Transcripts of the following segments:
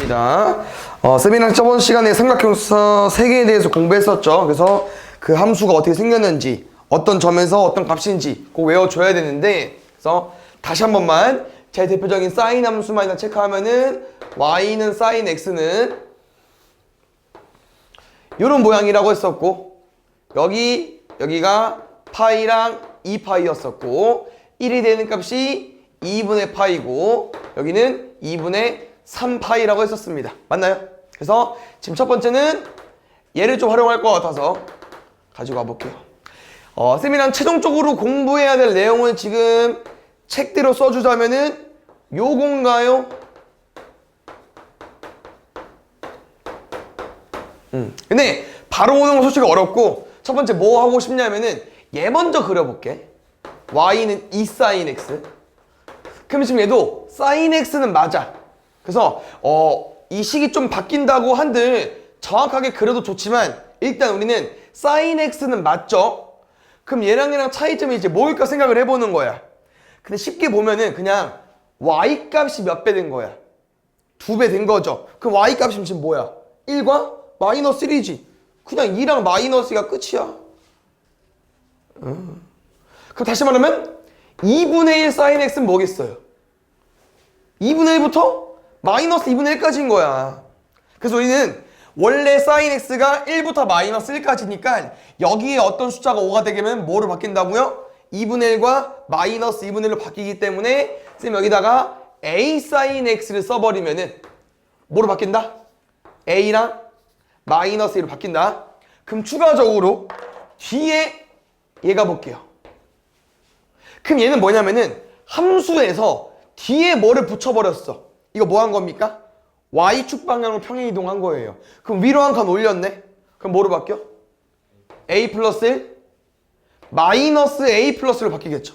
보겠습니다. 쌤이랑 저번 시간에 삼각형사 3개에 대해서 공부했었죠. 그래서 그 함수가 어떻게 생겼는지, 어떤 점에서 어떤 값인지 꼭 외워줘야 되는데, 그래서 다시 한 번만 제일 대표적인 사인 함수만 일단 체크하면은 y는 사인 x는 이런 모양이라고 했었고, 여기가 파이랑 2파이였었고, 1이 되는 값이 2분의 파이고, 여기는 2분의 3파이라고 했었습니다. 맞나요? 그래서 지금 첫 번째는 얘를 좀 활용할 것 같아서 가지고 와볼게요. 쌤이랑 최종적으로 공부해야 될 내용은 지금 책대로 써주자면은 요건가요? 근데 바로 오는 건 솔직히 어렵고, 첫 번째 뭐 하고 싶냐면은 얘 먼저 그려볼게. y는 2sin x. 그럼 지금 얘도 sin x는 맞아. 그래서 이 식이 좀 바뀐다고 한들 정확하게 그려도 좋지만, 일단 우리는 sin x는 맞죠? 그럼 얘랑 차이점이 이제 뭘까 생각을 해보는 거야. 근데 쉽게 보면은 그냥 y 값이 몇 배 된 거야? 2배 된 거죠. 그럼 y 값이 지금 뭐야? 1과 마이너스 1이지. 그냥 2랑 마이너스가 끝이야. 그럼 다시 말하면 2분의 1 sin x는 뭐겠어요? 2분의 1부터 마이너스 2분의 1까지인 거야. 그래서 우리는 원래 sin x가 1부터 마이너스 1까지니까 여기에 어떤 숫자가 5가 되면 뭐로 바뀐다고요? 2분의 1과 마이너스 2분의 1로 바뀌기 때문에 쌤 여기다가 a sin x를 써버리면은 뭐로 바뀐다? a랑 마이너스 1로 바뀐다. 그럼 추가적으로 뒤에 얘가 볼게요. 그럼 얘는 뭐냐면은 함수에서 뒤에 뭐를 붙여버렸어. 이거 뭐 한 겁니까? y축 방향으로 평행이동한 거예요. 그럼 위로 한 칸 올렸네? 그럼 뭐로 바뀌어? a 플러스 1 마이너스 a 플러스로 바뀌겠죠.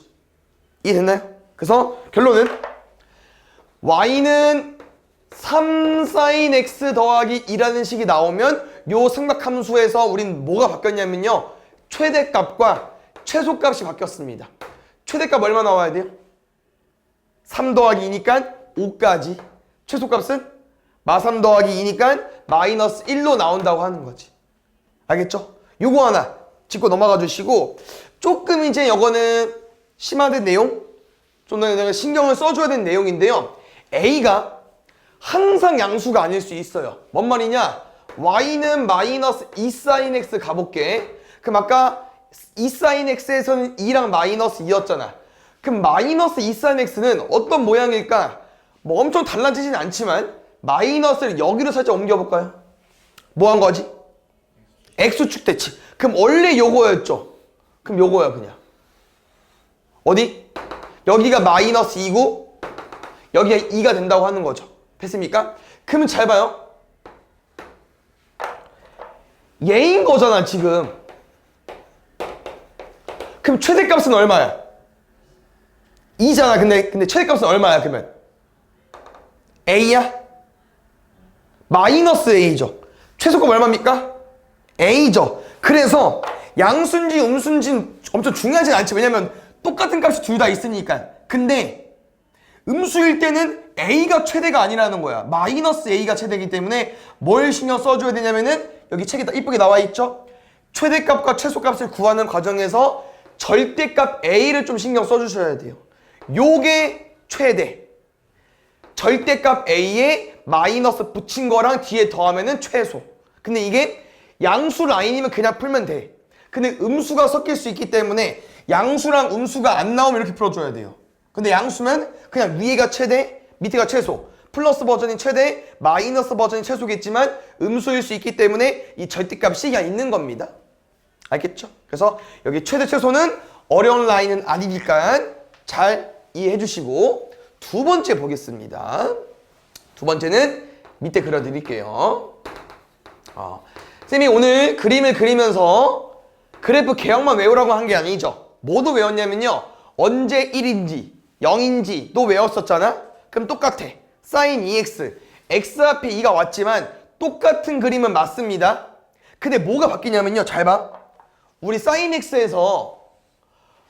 이해됐나요? 그래서 결론은 y는 3sin x 더하기 2라는 식이 나오면 요 삼각함수에서 우린 뭐가 바뀌었냐면요, 최대값과 최소값이 바뀌었습니다. 최대값 얼마 나와야 돼요? 3 더하기 2니까 5까지. 최소값은 마3 더하기 2니까 마이너스 1로 나온다고 하는 거지. 알겠죠? 요거 하나 짚고 넘어가 주시고, 조금 이제 요거는 심화된 내용? 좀 더 신경을 써줘야 되는 내용인데요, a가 항상 양수가 아닐 수 있어요. 뭔 말이냐? y는 마이너스 2sin x 가볼게. 그럼 아까 2sin x에서는 2랑 마이너스 2였잖아. 그럼 마이너스 2sin x는 어떤 모양일까? 뭐 엄청 달라지진 않지만 마이너스를 여기로 살짝 옮겨볼까요? 뭐 한 거지? x축 대치. 그럼 원래 요거였죠? 그럼 요거야 그냥. 어디? 여기가 마이너스 2고 여기가 2가 된다고 하는 거죠. 됐습니까? 그러면 잘 봐요. 얘인 거잖아 지금. 그럼 최대값은 얼마야? 2잖아. 근데 최대값은 얼마야 그러면? a야? 마이너스 a죠. 최소값 얼마입니까? a죠. 그래서 양수인지 음수인지 엄청 중요하진 않지. 왜냐면 똑같은 값이 둘 다 있으니까. 근데 음수일 때는 a가 최대가 아니라는 거야. 마이너스 a가 최대이기 때문에 뭘 신경 써줘야 되냐면은 여기 책에 이쁘게 나와 있죠? 최대값과 최소값을 구하는 과정에서 절대값 a를 좀 신경 써주셔야 돼요. 요게 최대. 절대값 a에 마이너스 붙인 거랑 뒤에 더하면은 최소. 근데 이게 양수 라인이면 그냥 풀면 돼. 근데 음수가 섞일 수 있기 때문에 양수랑 음수가 안 나오면 이렇게 풀어줘야 돼요. 근데 양수면 그냥 위에가 최대, 밑에가 최소. 플러스 버전이 최대, 마이너스 버전이 최소겠지만 음수일 수 있기 때문에 이 절대값이 그냥 있는 겁니다. 알겠죠? 그래서 여기 최대 최소는 어려운 라인은 아니니까 잘 이해해 주시고, 두 번째 보겠습니다. 두 번째는 밑에 그려드릴게요. 쌤이 오늘 그림을 그리면서 그래프 개형만 외우라고 한 게 아니죠. 뭐도 외웠냐면요, 언제 1인지 0인지 또 외웠었잖아. 그럼 똑같아. sin 2x x 앞에 2가 왔지만 똑같은 그림은 맞습니다. 근데 뭐가 바뀌냐면요, 잘 봐. 우리 sin x에서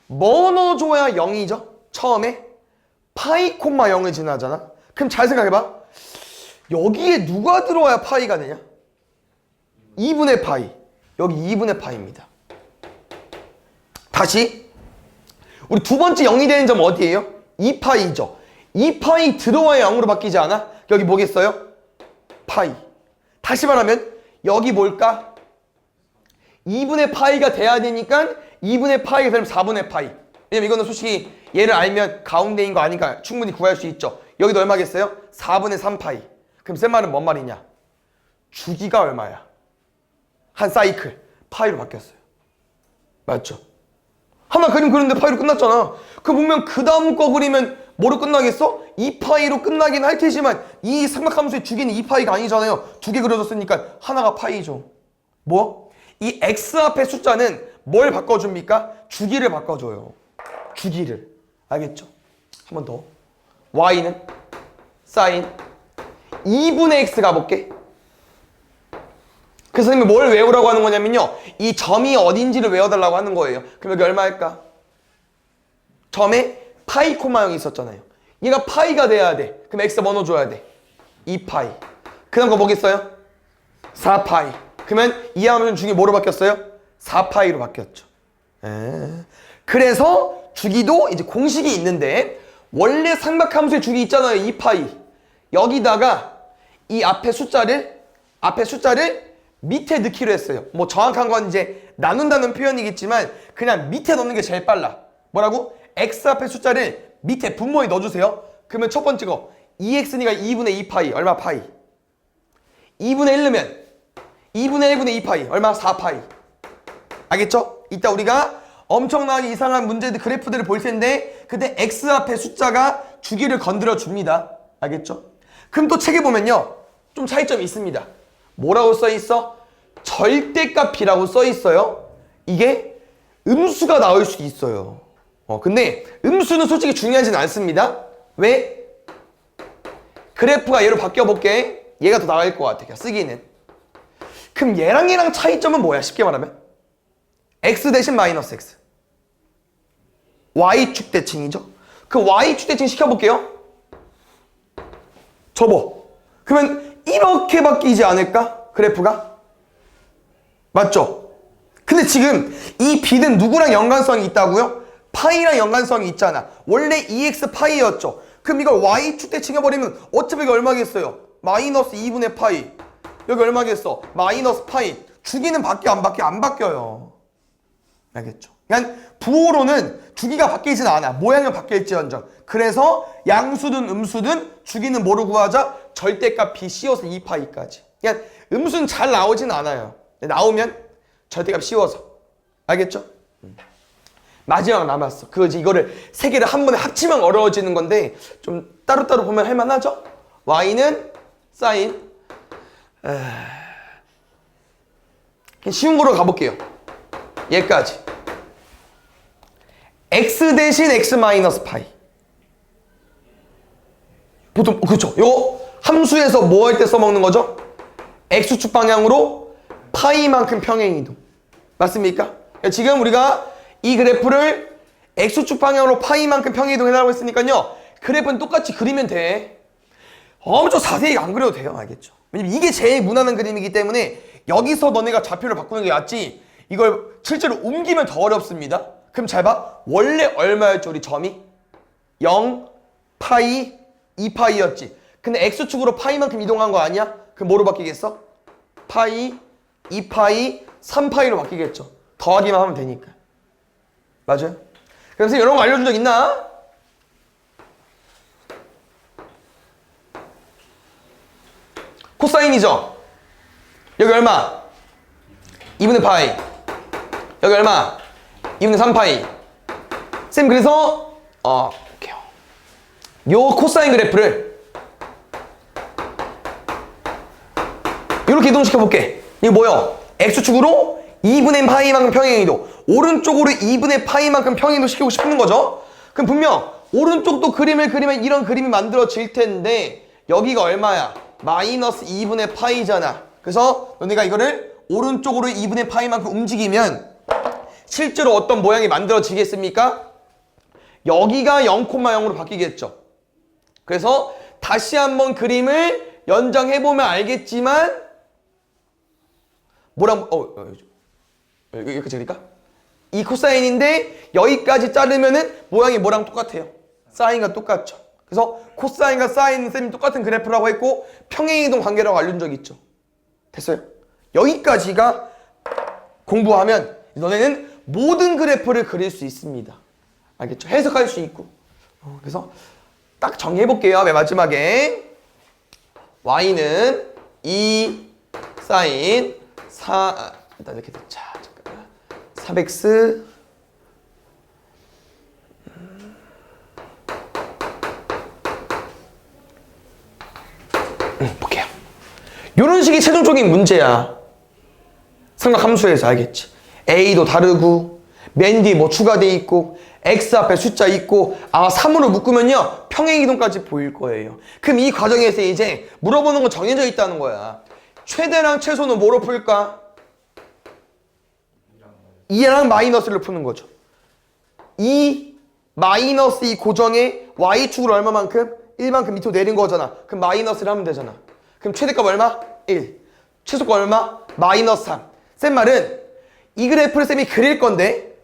뭐 넣어줘야 0이죠? 처음에 파이 콤마 0을 지나잖아. 그럼 잘 생각해봐. 여기에 누가 들어와야 파이가 되냐? 2분의 파이. 여기 2분의 파이입니다. 다시 우리 두 번째 0이 되는 점 어디예요? 2파이죠. 2파이 들어와야 0으로 바뀌지 않아? 여기 뭐겠어요? 파이. 다시 말하면 여기 뭘까? 2분의 파이가 돼야 되니까 2분의 파이가 되면 4분의 파이. 왜냐면 이거는 솔직히 얘를 알면 가운데인 거 아니까 충분히 구할 수 있죠. 여기도 얼마겠어요? 4분의 3파이. 그럼 쌤 말은 뭔 말이냐? 주기가 얼마야? 한 사이클 파이로 바뀌었어요. 맞죠? 하나 그림 그렸는데 파이로 끝났잖아. 그 보면 그 다음 거 그리면 뭐로 끝나겠어? 2파이로 끝나긴 할 테지만 이 삼각함수의 주기는 2파이가 아니잖아요. 두 개 그려졌으니까 하나가 파이죠. 뭐? 이 x 앞의 숫자는 뭘 바꿔줍니까? 주기를 바꿔줘요. 주기를. 알겠죠? 한 번 더. y는 사인 2분의 x 가볼게. 그래서 선생님이 뭘 외우라고 하는 거냐면요. 이 점이 어딘지를 외워달라고 하는 거예요. 그럼 여기 얼마일까? 점에 파이 코마 0이 있었잖아요. 얘가 파이가 돼야 돼. 그럼 x 뭐 넣어줘야 돼? 2파이. 그 다음 거 뭐겠어요? 4파이. 그러면 이하함수 주기 뭐로 바뀌었어요? 4파이로 바뀌었죠. 그래서 주기도 이제 공식이 있는데 원래 삼각함수의 주기 있잖아요. 2파이. 여기다가 이 앞에 숫자를 밑에 넣기로 했어요. 뭐 정확한 건 이제 나눈다는 표현이겠지만 그냥 밑에 넣는 게 제일 빨라. 뭐라고? x 앞에 숫자를 밑에 분모에 넣어주세요. 그러면 첫 번째 거 2x니까 2분의 2파이. 얼마 파이? 2분의 1 넣으면 2분의 1분의 2파이. 얼마? 4파이. 알겠죠? 이따 우리가 엄청나게 이상한 문제들 그래프들을 볼 텐데 그때 x 앞에 숫자가 주기를 건드려 줍니다. 알겠죠? 그럼 또 책에 보면요. 좀 차이점이 있습니다. 뭐라고 써있어? 절대값이라고 써있어요. 이게 음수가 나올 수 있어요. 근데 음수는 솔직히 중요하진 않습니다. 왜? 그래프가 얘로 바뀌어볼게. 얘가 더 나을 것 같아. 쓰기는. 그럼 얘랑 차이점은 뭐야? 쉽게 말하면 x 대신 마이너스 x. y축 대칭이죠. 그 y축 대칭 시켜볼게요. 접어. 그러면 이렇게 바뀌지 않을까? 그래프가? 맞죠? 근데 지금 이 b는 누구랑 연관성이 있다고요? 파이랑 연관성이 있잖아. 원래 2x 파이였죠. 그럼 이걸 y축 대칭해버리면 어차피 이게 얼마겠어요? 마이너스 2분의 파이. 여기 얼마겠어? 마이너스 파이. 주기는 바뀌어 안 바뀌어? 안 바뀌어요. 알겠죠? 그러니까 부호로는 주기가 바뀌진 않아. 모양은 바뀔지언정. 그래서 양수든 음수든 주기는 뭐로 구하자? 절대값 b 씌워서 2파이까지. 그러니까 음수는 잘 나오진 않아요. 나오면 절대값 씌워서. 알겠죠? 마지막 남았어. 이거를 세 개를 한 번에 합치면 어려워지는 건데 좀 따로따로 보면 할만하죠? y는 사인 쉬운 거로 가볼게요. 얘까지. x 대신 x 마이너스 파이. 보통 그렇죠. 이거 함수에서 뭐 할 때 써먹는 거죠? x축 방향으로 파이만큼 평행이동. 맞습니까? 지금 우리가 이 그래프를 x축 방향으로 파이만큼 평행이동 해달라고 했으니까요. 그래프는 똑같이 그리면 돼. 엄청 자세히 안 그려도 돼요. 알겠죠? 왜냐면 이게 제일 무난한 그림이기 때문에 여기서 너네가 좌표를 바꾸는 게 낫지 이걸 실제로 옮기면 더 어렵습니다. 그럼 잘 봐. 원래 얼마였죠? 우리 점이? 0, 파이, 2파이였지. 근데 x축으로 파이만큼 이동한 거 아니야? 그럼 뭐로 바뀌겠어? 파이, 2파이, 3파이로 바뀌겠죠. 더하기만 하면 되니까. 맞아요? 그래서 이런 거 알려준 적 있나? 코사인이죠? 여기 얼마? 2분의 파이. 여기 얼마? 2분의 3파이. 쌤 그래서 요 코사인 그래프를 이렇게 이동시켜 볼게. 이거 뭐요? x축으로 2분의 파이만큼 평행이동. 오른쪽으로 2분의 파이만큼 평행이동 시키고 싶은 거죠. 그럼 분명 오른쪽도 그림을 그리면 이런 그림이 만들어질 텐데 여기가 얼마야? 마이너스 2분의 파이잖아. 그래서 너네가 이거를 오른쪽으로 2분의 파이만큼 움직이면 실제로 어떤 모양이 만들어지겠습니까? 여기가 0,0으로 바뀌겠죠. 그래서 다시 한번 그림을 연장해보면 알겠지만 뭐랑 이렇게 찍을까? 이 코사인인데 여기까지 자르면은 모양이 뭐랑 똑같아요? 사인과 똑같죠. 그래서 코사인과 사인은 쌤이 똑같은 그래프라고 했고 평행이동 관계라고 알려준 적 있죠. 됐어요? 여기까지가 공부하면 너네는 모든 그래프를 그릴 수 있습니다. 알겠죠? 해석할 수 있고. 그래서 딱 정리해볼게요. 맨 마지막에 y는 2 사인 4 일단 이렇게 자 잠깐만 4x 볼게요. 이런 식이 최종적인 문제야. 삼각함수에서 알겠지? a도 다르고 맨 뒤에 뭐 추가돼 있고 x 앞에 숫자 있고 아마 3으로 묶으면요 평행이동까지 보일 거예요. 그럼 이 과정에서 이제 물어보는 건 정해져 있다는 거야. 최대랑 최소는 뭐로 풀까? 2랑 마이너스를 푸는 거죠. 2 마이너스 이 고정에 y축으로 얼마만큼? 1만큼 밑으로 내린 거잖아. 그럼 마이너스를 하면 되잖아. 그럼 최대값 얼마? 1. 최소값 얼마? 마이너스 3. 쌤 말은 이 그래프를 쌤이 그릴 건데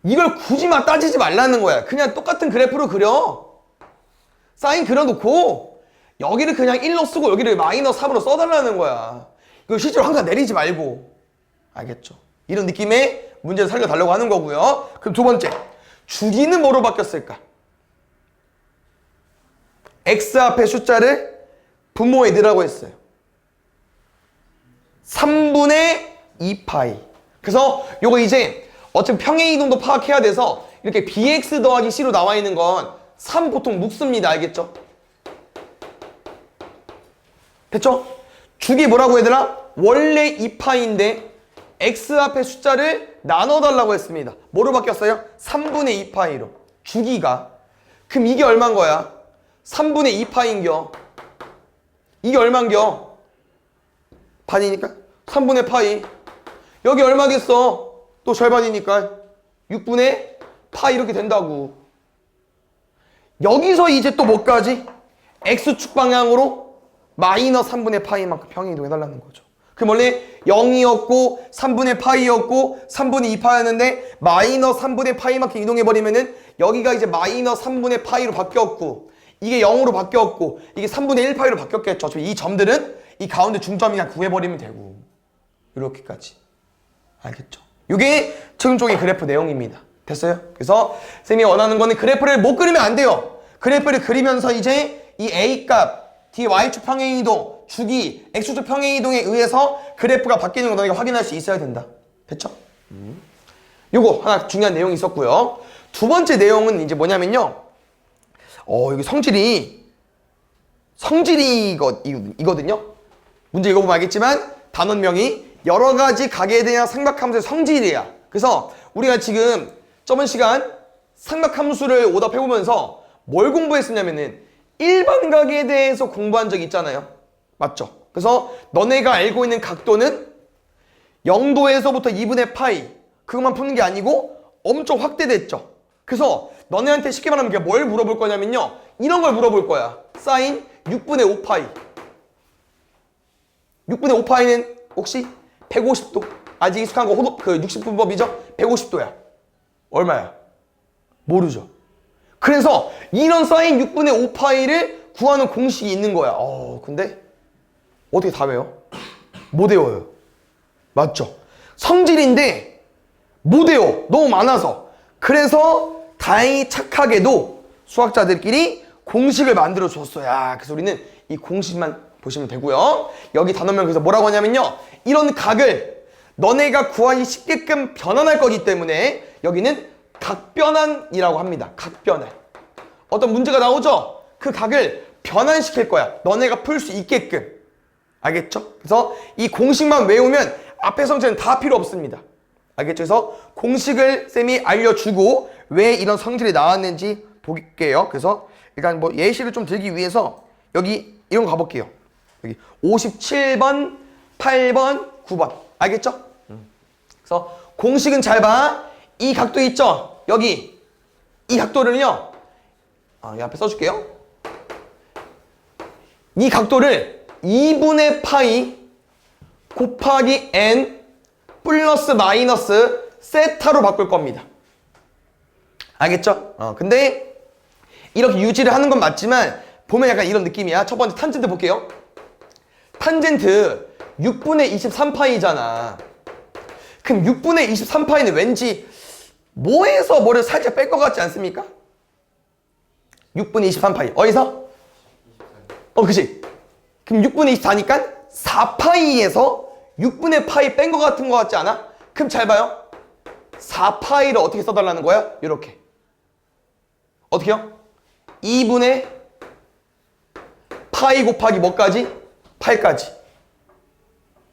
이걸 굳이 막 따지지 말라는 거야. 그냥 똑같은 그래프로 그려. 사인 그려놓고 여기를 그냥 1로 쓰고 여기를 마이너스 3으로 써달라는 거야. 이걸 실제로 항상 내리지 말고. 알겠죠? 이런 느낌의 문제를 살려달라고 하는 거고요. 그럼 두 번째, 주기는 뭐로 바뀌었을까? x 앞에 숫자를 분모에 넣으라고 했어요. 3분의 2파이. 그래서 요거 이제 어차피 평행이동도 파악해야 돼서 이렇게 bx 더하기 c로 나와 있는 건 3 보통 묶습니다. 알겠죠? 됐죠? 주기 뭐라고 얘들아? 원래 2파인데 x 앞에 숫자를 나눠달라고 했습니다. 뭐로 바뀌었어요? 3분의 2파이로. 주기가. 그럼 이게 얼만 거야? 3분의 2파인겨. 이게 얼만겨? 반이니까 3분의 파이. 여기 얼마겠어? 또 절반이니까 6분의 파이 이렇게 된다고. 여기서 이제 또 뭐까지? x축 방향으로 마이너스 3분의 파이만큼 평행이동해달라는 거죠. 그럼 원래 0이었고 3분의 파이였고 3분의 2파였는데 마이너스 3분의 파이만큼 이동해버리면은 여기가 이제 마이너스 3분의 파이로 바뀌었고 이게 0으로 바뀌었고 이게 3분의 1파이로 바뀌었겠죠. 이 점들은 이 가운데 중점이 그냥 구해버리면 되고 이렇게까지. 알겠죠? 이게 최종적인 그래프 내용입니다. 됐어요? 그래서 쌤이 원하는 거는 그래프를 못 그리면 안 돼요. 그래프를 그리면서 이제 이 A값, D, Y축 평행이동, 주기, X축 평행이동에 의해서 그래프가 바뀌는 거 너희가 확인할 수 있어야 된다. 됐죠? 요거 하나 중요한 내용이 있었고요. 두 번째 내용은 이제 뭐냐면요. 여기 성질이거든요. 문제 읽어보면 알겠지만 단원명이 여러 가지 각에 대한 삼각함수의 성질이야. 그래서 우리가 지금 저번 시간 삼각함수를 오답해보면서 뭘 공부했었냐면은 일반각에 대해서 공부한 적 있잖아요. 맞죠? 그래서 너네가 알고 있는 각도는 0도에서부터 2분의 파이 그것만 푸는 게 아니고 엄청 확대됐죠. 그래서 너네한테 쉽게 말하면 뭘 물어볼 거냐면요. 이런 걸 물어볼 거야. 사인 6분의 5파이. 6분의 5파이는 혹시 150도. 아직 익숙한 거 60분법이죠? 150도야. 얼마야? 모르죠. 그래서 이런 사인 6분의 5파이를 구하는 공식이 있는 거야. 근데 어떻게 다 외워? 못 외워요. 맞죠? 성질인데 못 외워. 너무 많아서. 그래서 다행히 착하게도 수학자들끼리 공식을 만들어 줬어요. 그래서 우리는 이 공식만 보시면 되고요. 여기 단원명 그래서 뭐라고 하냐면요. 이런 각을 너네가 구하기 쉽게끔 변환할 거기 때문에 여기는 각변환이라고 합니다. 각변환. 어떤 문제가 나오죠? 그 각을 변환시킬 거야. 너네가 풀 수 있게끔. 알겠죠? 그래서 이 공식만 외우면 앞에 성질은 다 필요 없습니다. 알겠죠? 그래서 공식을 쌤이 알려주고 왜 이런 성질이 나왔는지 볼게요. 그래서 일단 뭐 예시를 좀 들기 위해서 여기 이런 거 가볼게요. 여기 57번, 8번, 9번. 알겠죠? 그래서 공식은 잘 봐. 이 각도 있죠? 여기. 이 각도를요. 이 앞에 써줄게요. 이 각도를 2분의 파이 곱하기 n 플러스 마이너스 세타로 바꿀 겁니다. 알겠죠? 근데 이렇게 유지를 하는 건 맞지만 보면 약간 이런 느낌이야. 첫 번째 탄젠트 볼게요. 탄젠트 6분의 23파이잖아. 그럼 6분의 23파이는 왠지 뭐에서 뭐를 살짝 뺄 것 같지 않습니까? 6분의 23파이. 어디서? 그치? 그럼 6분의 24니까 4파이에서 6분의 파이 뺀 것 같은 것 같지 않아? 그럼 잘 봐요. 4파이를 어떻게 써달라는 거야? 이렇게. 어떻게요? 2분의 파이 곱하기 뭐까지? 8까지.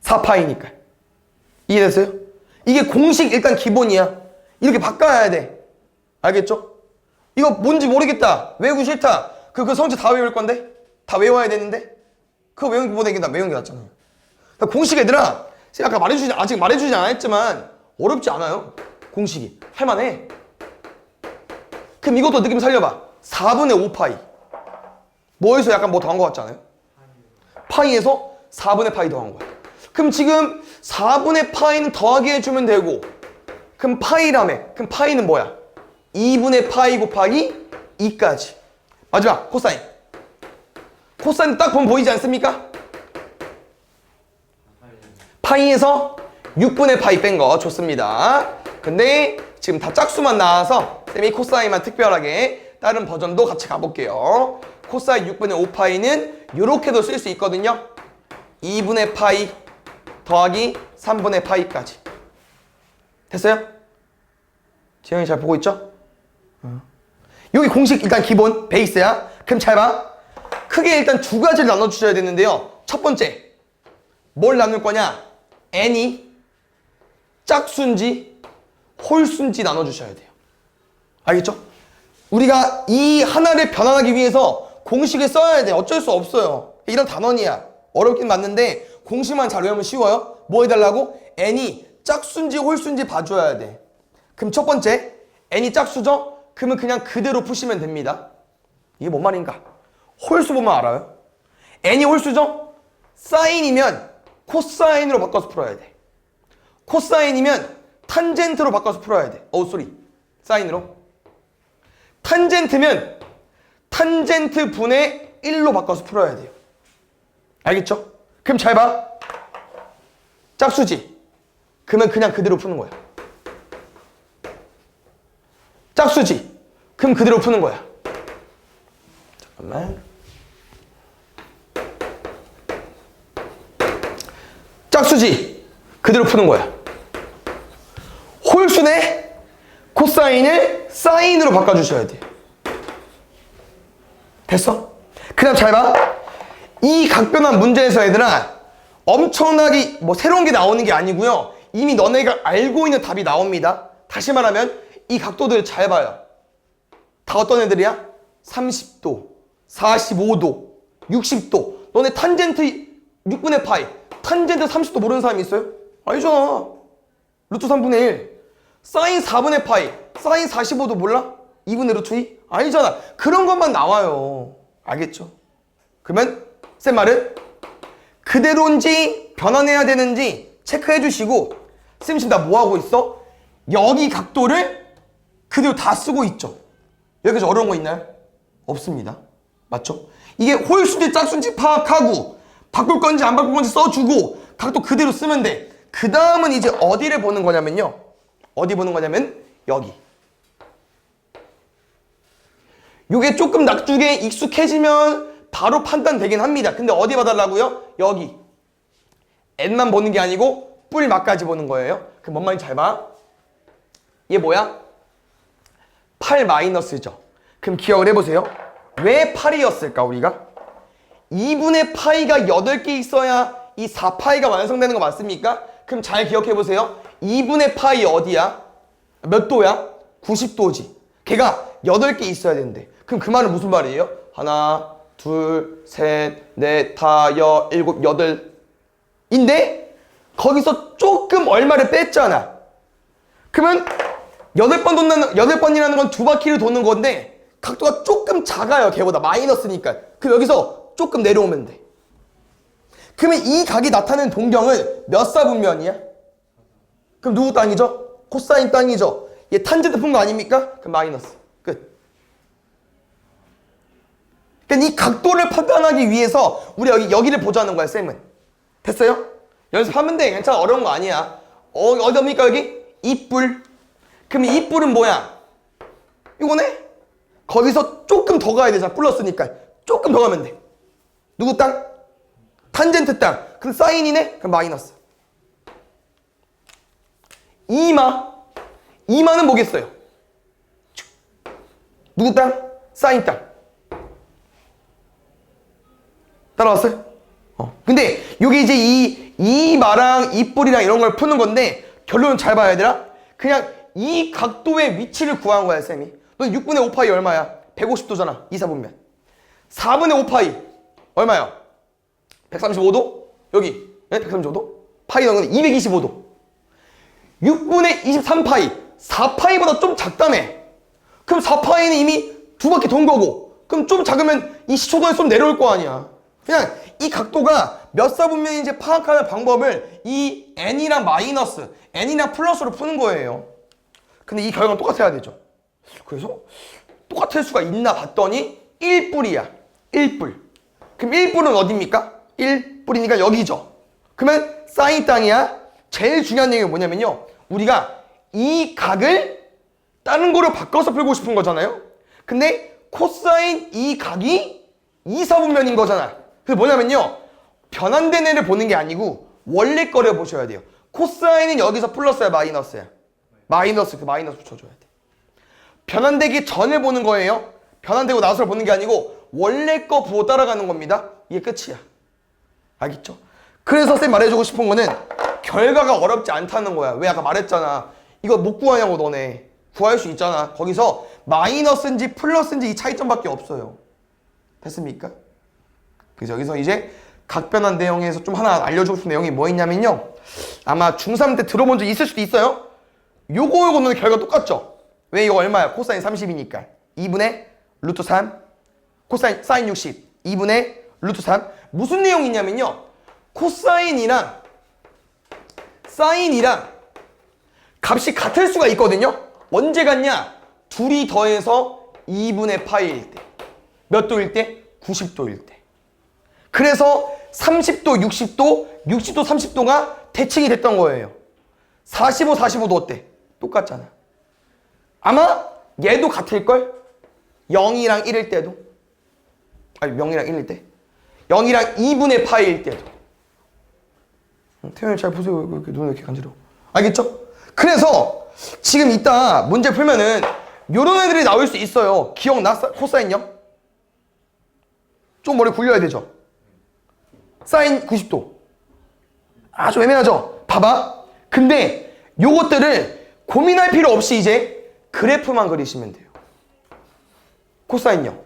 4파이니까. 이해됐어요? 이게 공식 일단 기본이야. 이렇게 바꿔야 돼. 알겠죠? 이거 뭔지 모르겠다. 외우기 싫다. 그 성질 다 외울 건데? 다 외워야 되는데? 그거 외우는 것보다 이게 외우는 게 낫잖아요. 그러니까 공식 얘들아, 아까 아직 말해주지 않았지만 어렵지 않아요. 공식이. 할만해. 그럼 이것도 느낌 살려봐. 4분의 5파이. 뭐에서 약간 뭐 더한 것 같지 않아요? 파이에서 4분의 파이 더한 거야. 그럼 지금 4분의 파이는 더하기 해주면 되고, 그럼 파이라며. 그럼 파이는 뭐야? 2분의 파이 곱하기 2까지. 마지막 코사인. 코사인 딱 보면 보이지 않습니까? 파이에서 6분의 파이 뺀 거 좋습니다. 근데 지금 다 짝수만 나와서 쌤이 코사인만 특별하게 다른 버전도 같이 가볼게요. 코사인 6분의 5파이는 이렇게도 쓸 수 있거든요. 2분의 파이 더하기 3분의 파이까지. 됐어요? 지영이 잘 보고 있죠? 여기 공식 일단 기본 베이스야. 그럼 잘 봐. 크게 일단 두 가지를 나눠주셔야 되는데요. 첫 번째, 뭘 나눌 거냐? n이 짝수인지 홀수인지 나눠주셔야 돼요. 알겠죠? 우리가 이 하나를 변환하기 위해서 공식을 써야 돼. 어쩔 수 없어요. 이런 단원이야. 어렵긴 맞는데 공식만 잘 외우면 쉬워요. 뭐 해달라고? n이 짝수인지 홀수인지 봐줘야 돼. 그럼 첫 번째, n이 짝수죠? 그러면 그냥 그대로 푸시면 됩니다. 이게 뭔 말인가? 홀수 보면 알아요. n이 홀수죠? 사인이면 코사인으로 바꿔서 풀어야 돼. 코사인이면 탄젠트로 바꿔서 풀어야 돼. 쏘리. 사인으로. 탄젠트면 탄젠트 분의 1로 바꿔서 풀어야 돼요. 알겠죠? 그럼 잘 봐. 짝수지? 그러면 그냥 그대로 푸는 거야. 짝수지? 그럼 그대로 푸는 거야. 잠깐만. 짝수지? 그대로 푸는 거야. 홀수네? 코사인을 사인으로 바꿔주셔야 돼. 됐어? 그 다음 잘 봐. 이 각변환 문제에서 얘들아 엄청나게 뭐 새로운 게 나오는 게 아니고요. 이미 너네가 알고 있는 답이 나옵니다. 다시 말하면 이 각도들을 잘 봐요. 다 어떤 애들이야? 30도, 45도, 60도. 너네 탄젠트 6분의 파이, 탄젠트 30도 모르는 사람이 있어요? 아니잖아. 루트 3분의 1. 사인 4분의 파이, 사인 45도 몰라? 2분의 루트 2? 아니잖아. 그런 것만 나와요. 알겠죠? 그러면 쌤 말은 그대로인지 변환해야 되는지 체크해 주시고, 쌤 지금 나 뭐 하고 있어? 여기 각도를 그대로 다 쓰고 있죠. 여기서 어려운 거 있나요? 없습니다. 맞죠? 이게 홀수인지 짝수인지 파악하고 바꿀 건지 안 바꿀 건지 써주고 각도 그대로 쓰면 돼. 그 다음은 이제 어디를 보는 거냐면요. 어디 보는 거냐면 여기. 요게 조금 낙두개 익숙해지면 바로 판단되긴 합니다. 근데 어디 봐달라고요? 여기. n만 보는 게 아니고 뿔 맛까지 보는 거예요. 그럼 뭔 말인지 잘 봐. 얘 뭐야? 8 마이너스죠. 그럼 기억을 해보세요. 왜 8이었을까 우리가? 2분의 파이가 8개 있어야 이 4파이가 완성되는 거 맞습니까? 그럼 잘 기억해보세요. 2분의 파이 어디야? 몇 도야? 90도지. 걔가 8개 있어야 되는데. 그럼 그 말은 무슨 말이에요? 하나, 둘, 셋, 넷, 다, 여, 일곱, 여덟. 인데 거기서 조금 얼마를 뺐잖아. 그러면 8번이라는 건 2바퀴를 도는 건데 각도가 조금 작아요. 걔보다 마이너스니까. 그럼 여기서 조금 내려오면 돼. 그러면 이 각이 나타내는 동경은 몇 사분면이야? 그럼 누구 땅이죠? 코사인 땅이죠. 얘 탄젠트 푼 거 아닙니까? 그럼 마이너스. 끝. 그러니까 이 각도를 판단하기 위해서 우리 여기를 보자는 거야, 쌤은. 됐어요? 연습하면 돼. 괜찮아. 어려운 거 아니야. 어디입니까, 여기? 이뿔. 그럼 이 뿔은 뭐야? 이거네? 거기서 조금 더 가야 되잖아. 플러스니까. 조금 더 가면 돼. 누구 땅? 탄젠트 땅. 그럼 사인이네? 그럼 마이너스. 이마는 뭐겠어요? 누구 땅? 사인 땅. 따라왔어요? 근데 요게 이제 이마랑 이뿔이랑 이런 걸 푸는 건데 결론은 잘 봐야 되나? 그냥 이 각도의 위치를 구한 거야, 쌤이. 너 6분의 5파이 얼마야? 150도잖아. 2사분면. 4분의 5파이 얼마야? 135도? 여기 135도? 파이 넣은 건 225도. 6분의 23파이 4파이보다 좀 작다며. 그럼 4파이는 이미 두 바퀴 돈 거고, 그럼 좀 작으면 이 시초도에 좀 내려올 거 아니야. 그냥 이 각도가 몇 사분면인지 파악하는 방법을 이 n이랑 마이너스, n이랑 플러스로 푸는 거예요. 근데 이 결과는 똑같아야 되죠. 그래서 똑같을 수가 있나 봤더니 1뿔이야. 1뿔. 그럼 1뿔은 어디입니까? 1뿔이니까 여기죠. 그러면 사인 땅이야. 제일 중요한 내용이 뭐냐면요, 우리가 이 각을 다른 거로 바꿔서 풀고 싶은 거잖아요. 근데 코사인 이 각이 2사분면인 거잖아. 그래서 뭐냐면요, 변환된 애를 보는 게 아니고 원래 거를 보셔야 돼요. 코사인은 여기서 플러스야, 마이너스야? 마이너스. 그 마이너스 붙여줘야 돼. 변환되기 전을 보는 거예요. 변환되고 나서를 보는 게 아니고 원래 거 보고 따라가는 겁니다. 이게 끝이야. 알겠죠? 그래서 쌤 말해주고 싶은 거는 결과가 어렵지 않다는 거야. 왜? 아까 말했잖아. 이거 못 구하냐고. 너네 구할 수 있잖아. 거기서 마이너스인지 플러스인지 이 차이점밖에 없어요. 됐습니까? 그래서 여기서 이제 각변환 내용에서 좀 하나 알려주고 싶은 내용이 뭐 있냐면요, 아마 중3 때 들어본 적 있을 수도 있어요. 요거는 결과 똑같죠? 왜? 이거 얼마야? 코사인 30이니까 2분의 루트 3, 코사인 사인 60 2분의 루트 3. 무슨 내용이냐면요, 코사인이랑 사인이랑 값이 같을 수가 있거든요. 언제 같냐? 둘이 더해서 2분의 파이일 때. 몇 도일 때? 90도일 때. 그래서 30도, 60도, 60도, 30도가 대칭이 됐던 거예요. 45, 45도 어때? 똑같잖아. 아마 얘도 같을걸? 0이랑 1일 때도. 아니, 0이랑 1일 때. 0이랑 2분의 파이일 때도. 태연이 잘 보세요. 이렇게 눈을 이렇게 간지러워. 알겠죠? 그래서 지금 이따 문제 풀면은 요런 애들이 나올 수 있어요. 기억나? 코사인 0? 좀 머리 굴려야 되죠? 사인 90도. 아주 애매하죠? 봐봐. 근데 요것들을 고민할 필요 없이 이제 그래프만 그리시면 돼요. 코사인 0.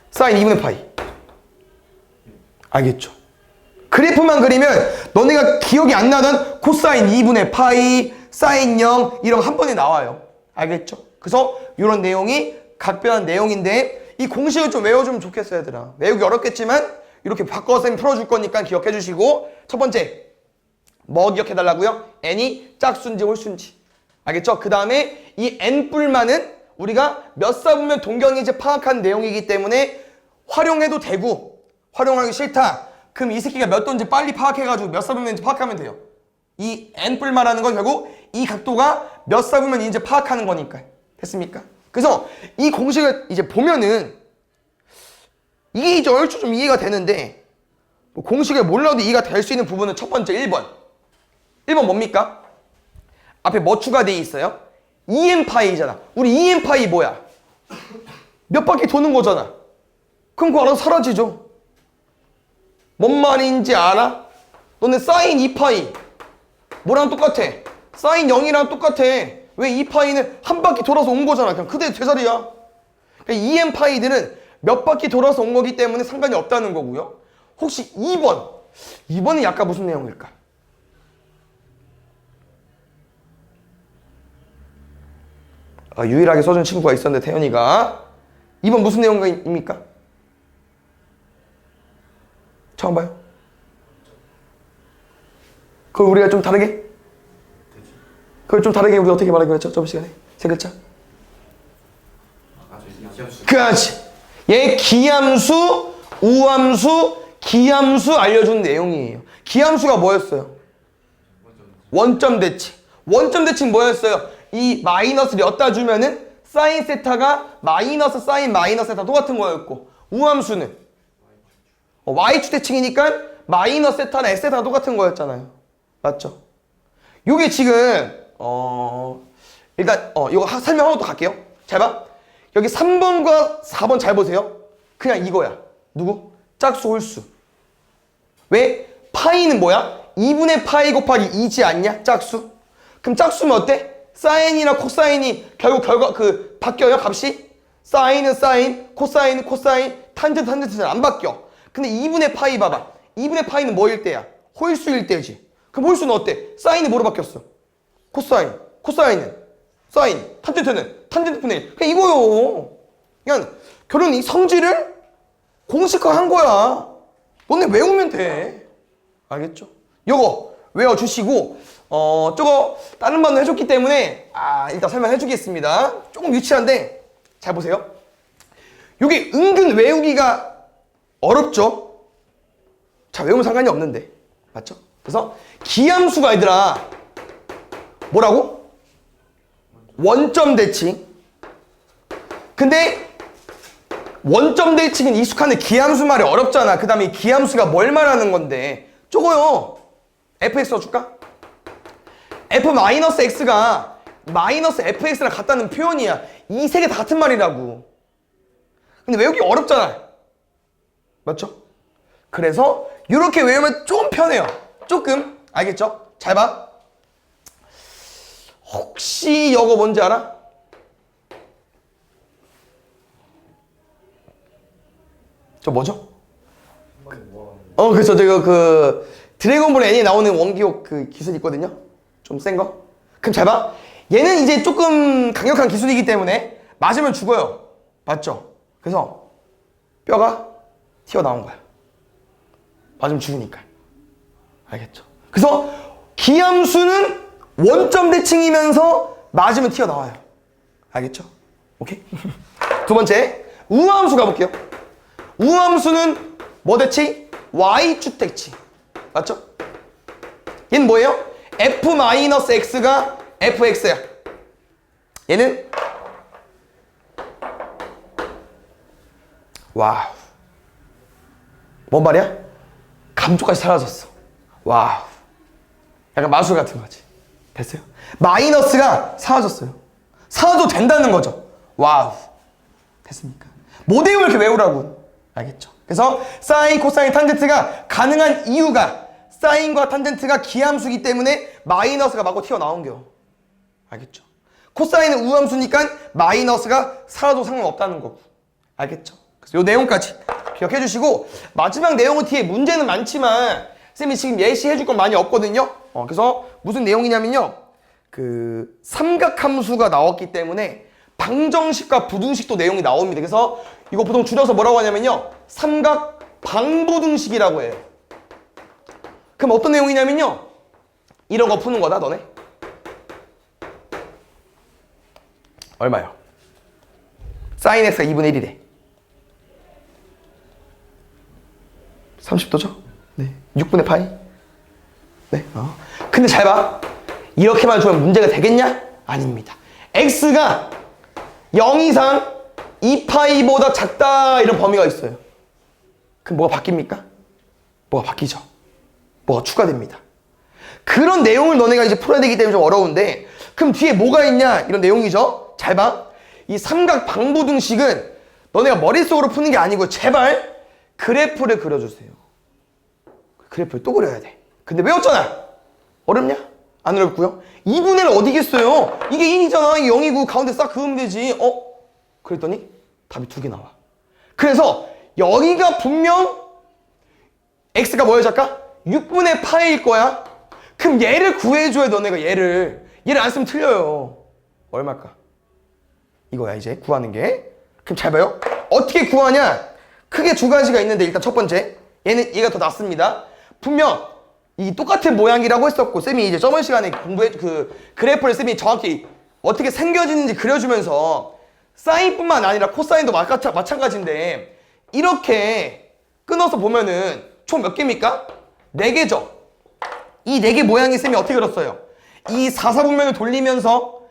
사인 2분의 파이. 알겠죠? 그래프만 그리면 너네가 기억이 안 나던 코사인 2분의 파이, 사인 0 이런 거 한 번에 나와요. 알겠죠? 그래서 이런 내용이 각변한 내용인데 이 공식을 좀 외워주면 좋겠어요, 얘들아. 외우기 어렵겠지만 이렇게 바꿔서 쌤이 풀어줄 거니까 기억해 주시고, 첫 번째 뭐 기억해 달라고요? n이 짝수인지 홀수인지. 알겠죠? 그 다음에 이 n뿔만은 우리가 몇 사분면 동경인지 파악한 내용이기 때문에 활용해도 되고, 활용하기 싫다 그럼 이 새끼가 몇 도인지 빨리 파악해가지고 몇 사분면인지 파악하면 돼요. 이 n뿔만 하는 건 결국 이 각도가 몇 사분면인지 파악하는 거니까. 됐습니까? 그래서 이 공식을 이제 보면은 이게 이제 얼추 좀 이해가 되는데, 뭐 공식을 몰라도 이해가 될 수 있는 부분은 첫 번째 1번. 1번 뭡니까? 앞에 뭐 추가되어 있어요? 2n파이잖아. 우리 2n파이 뭐야? 몇 바퀴 도는 거잖아. 그럼 그거 알아서 사라지죠. 뭔 말인지 알아? 너네 사인 2파이 뭐랑 똑같아? 사인 0이랑 똑같아. 왜 2파이는 한 바퀴 돌아서 온 거잖아. 그냥 그대로 제자리야. 그러니까 2n파이들은 몇 바퀴 돌아서 온 거기 때문에 상관이 없다는 거고요. 혹시 2번. 2번은 약간 무슨 내용일까? 유일하게 써준 친구가 있었는데 태연이가 2번 무슨 내용입니까? 처음 봐요? 그걸 우리가 좀 다르게? 그걸 좀 다르게 우리 어떻게 말하기로 했죠? 저번 시간에? 세 글자? 그렇지. 얘 기함수, 우함수, 기함수 알려준 내용이에요. 기함수가 뭐였어요? 원점 대칭. 원점 대칭 뭐였어요? 이 마이너스를 엿다 주면은 사인 세타가 마이너스 사인 마이너스 세타 똑같은 거였고, 우함수는 y축 대칭이니까 마이너스 세타나 s 세타가 똑같은 거였잖아요. 맞죠? 요게 지금 일단 이거 설명하고 또 갈게요. 잘 봐. 여기 3번과 4번 잘 보세요. 그냥 이거야. 누구? 짝수 홀수. 왜? 파이는 뭐야? 2분의 파이 곱하기 2지 않냐? 짝수. 그럼 짝수면 어때? 사인이나 코사인이 결국 바뀌어요, 값이? 사인은 사인, 코사인은 코사인, 탄젠트는 안 바뀌어. 근데 2분의 파이 봐봐. 2분의 파이는 뭐일 때야? 홀수일 때지. 그럼 홀수는 어때? 사인이 뭐로 바뀌었어? 코사인, 코사인은 사인, 탄젠트는 탄젠트분의 1. 그냥 이거요. 그냥 결론 이 성질을 공식화한 거야. 너네 외우면 돼. 알겠죠? 요거 외워주시고 저거 다른 반도 해줬기 때문에 일단 설명해 주겠습니다. 조금 유치한데 잘 보세요. 요게 은근 외우기가 어렵죠? 자, 외우면 상관이 없는데 맞죠? 그래서 기함수가 얘들아 뭐라고? 원점 대칭. 근데 원점 대칭은 익숙한데 기함수 말이 어렵잖아. 그 다음에 기함수가 뭘 말하는 건데 저거요. fx 써줄까? f-x가 마이너스 fx랑 같다는 표현이야. 이 세 개 다 같은 말이라고. 근데 외우기 어렵잖아. 맞죠? 그래서 이렇게 외우면 좀 편해요. 조금. 알겠죠? 잘 봐. 혹시 이거 뭔지 알아? 저 뭐죠? 그래서 제가 드래곤볼 애니에 나오는 원기옥 기술 있거든요? 좀 센 거? 그럼 잘 봐. 얘는 이제 조금 강력한 기술이기 때문에 맞으면 죽어요. 맞죠? 그래서 뼈가 튀어나온 거야. 맞으면 죽으니까. 알겠죠? 그래서 기함수는 원점 대칭이면서 맞으면 튀어나와요. 알겠죠? 오케이? 두 번째, 우함수 가볼게요. 우함수는 뭐 대칭? y축 대칭. 맞죠? 얘는 뭐예요? f-x가 fx야. 얘는 와우. 뭔 말이야? 감쪽까지 사라졌어. 와우. 약간 마술 같은 거지. 됐어요? 마이너스가 사라졌어요. 사라져도 된다는 거죠. 와우. 됐습니까? 모델을 이렇게 외우라고. 알겠죠? 그래서 사인, 코사인, 탄젠트가 가능한 이유가 사인과 탄젠트가 기함수이기 때문에 마이너스가 맞고 튀어나온겨. 알겠죠? 코사인은 우함수니까 마이너스가 사라져도 상관없다는 거고. 알겠죠? 그래서 이 내용까지 기억해 주시고 마지막 내용은 뒤에 문제는 많지만 쌤이 지금 예시해 줄 건 많이 없거든요. 그래서 무슨 내용이냐면요. 삼각함수가 나왔기 때문에 방정식과 부등식도 내용이 나옵니다. 그래서 이거 보통 줄여서 뭐라고 하냐면요. 삼각 방부등식이라고 해요. 그럼 어떤 내용이냐면요. 이런 거 푸는 거다, 너네. 얼마요? 사인 x가 2분의 1이래. 30도죠? 네. 6분의 파이? 네. 근데 잘 봐. 이렇게만 주면 문제가 되겠냐? 아닙니다. x가 0 이상 2파이보다 작다 이런 범위가 있어요. 그럼 뭐가 바뀝니까? 뭐가 바뀌죠. 뭐가 추가됩니다. 그런 내용을 너네가 이제 풀어야 되기 때문에 좀 어려운데 그럼 뒤에 뭐가 있냐 이런 내용이죠. 잘 봐. 이 삼각 방부등식은 너네가 머릿속으로 푸는 게 아니고 제발 그래프를 그려주세요. 그래프를 또 그려야 돼. 근데 외웠잖아. 어렵냐? 안 어렵고요. 2분의 1 어디겠어요? 이게 1이잖아. 이게 0이고 가운데 싹 그으면 되지. 그랬더니 답이 2개 나와. 그래서 여기가 분명 x가 뭐예요, 잠깐? 6분의 파일 거야. 그럼 얘를 구해줘야 너네가 얘를 안 쓰면 틀려요. 얼마일까? 이거야 이제 구하는 게. 그럼 잘 봐요. 어떻게 구하냐? 크게 두 가지가 있는데 일단 첫 번째 얘가 더 낫습니다. 분명 이 똑같은 모양이라고 했었고 쌤이 이제 저번 시간에 그래프를 쌤이 정확히 어떻게 생겨지는지 그려주면서 사인뿐만 아니라 코사인도 마찬가지인데 이렇게 끊어서 보면은 총 몇 개입니까? 4개죠. 이 4개 모양이 쌤이 어떻게 그렸어요? 이 사사분면을 돌리면서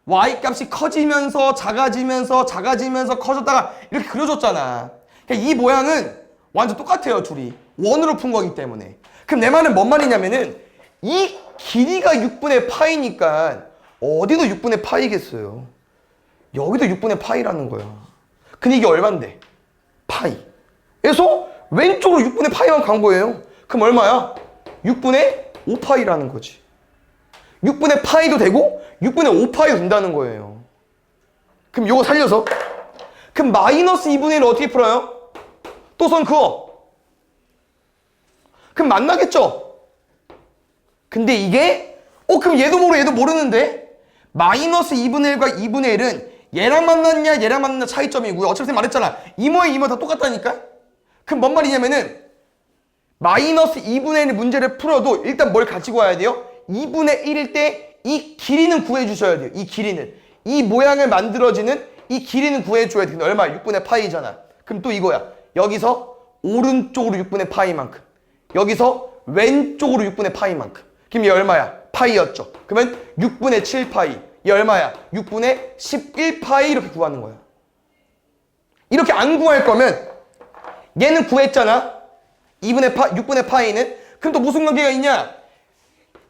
y값이 커지면서 작아지면서 커졌다가 이렇게 그려줬잖아. 그러니까 이 모양은 완전 똑같아요, 둘이. 원으로 푼 거기 때문에. 그럼 내 말은 뭔 말이냐면은 이 길이가 6분의 파이니까 어디도 6분의 파이겠어요. 여기도 6분의 파이라는 거야. 근데 이게 얼만데? 파이. 그래서 왼쪽으로 6분의 파이만 간 거예요. 그럼 얼마야? 6분의 5파이라는 거지. 6분의 파이도 되고 6분의 5파이도 된다는 거예요. 그럼 요거 살려서 그럼 마이너스 2분의 1을 어떻게 풀어요? 또 선 그어. 그럼 만나겠죠? 근데 이게 그럼 얘도 모르 얘도 모르는데 마이너스 2분의 1과 2분의 1은 얘랑 만났냐 차이점이고요. 어차피 쌤 말했잖아. 이모에 이모 다 똑같다니까? 그럼 뭔 말이냐면은 마이너스 2분의 1 문제를 풀어도 일단 뭘 가지고 와야 돼요? 2분의 1일 때 이 길이는 구해주셔야 돼요. 이 길이는. 이 모양을 만들어지는 이 길이는 구해줘야 돼. 얼마? 6분의 파이잖아. 그럼 또 이거야. 여기서 오른쪽으로 6분의 파이만큼. 여기서 왼쪽으로 6분의 파이만큼. 그럼 얘 얼마야? 파이였죠. 그러면 6분의 7파이. 얘 얼마야? 6분의 11파이 이렇게 구하는 거야. 이렇게 안 구할 거면 얘는 구했잖아. 6분의 파이는. 그럼 또 무슨 관계가 있냐?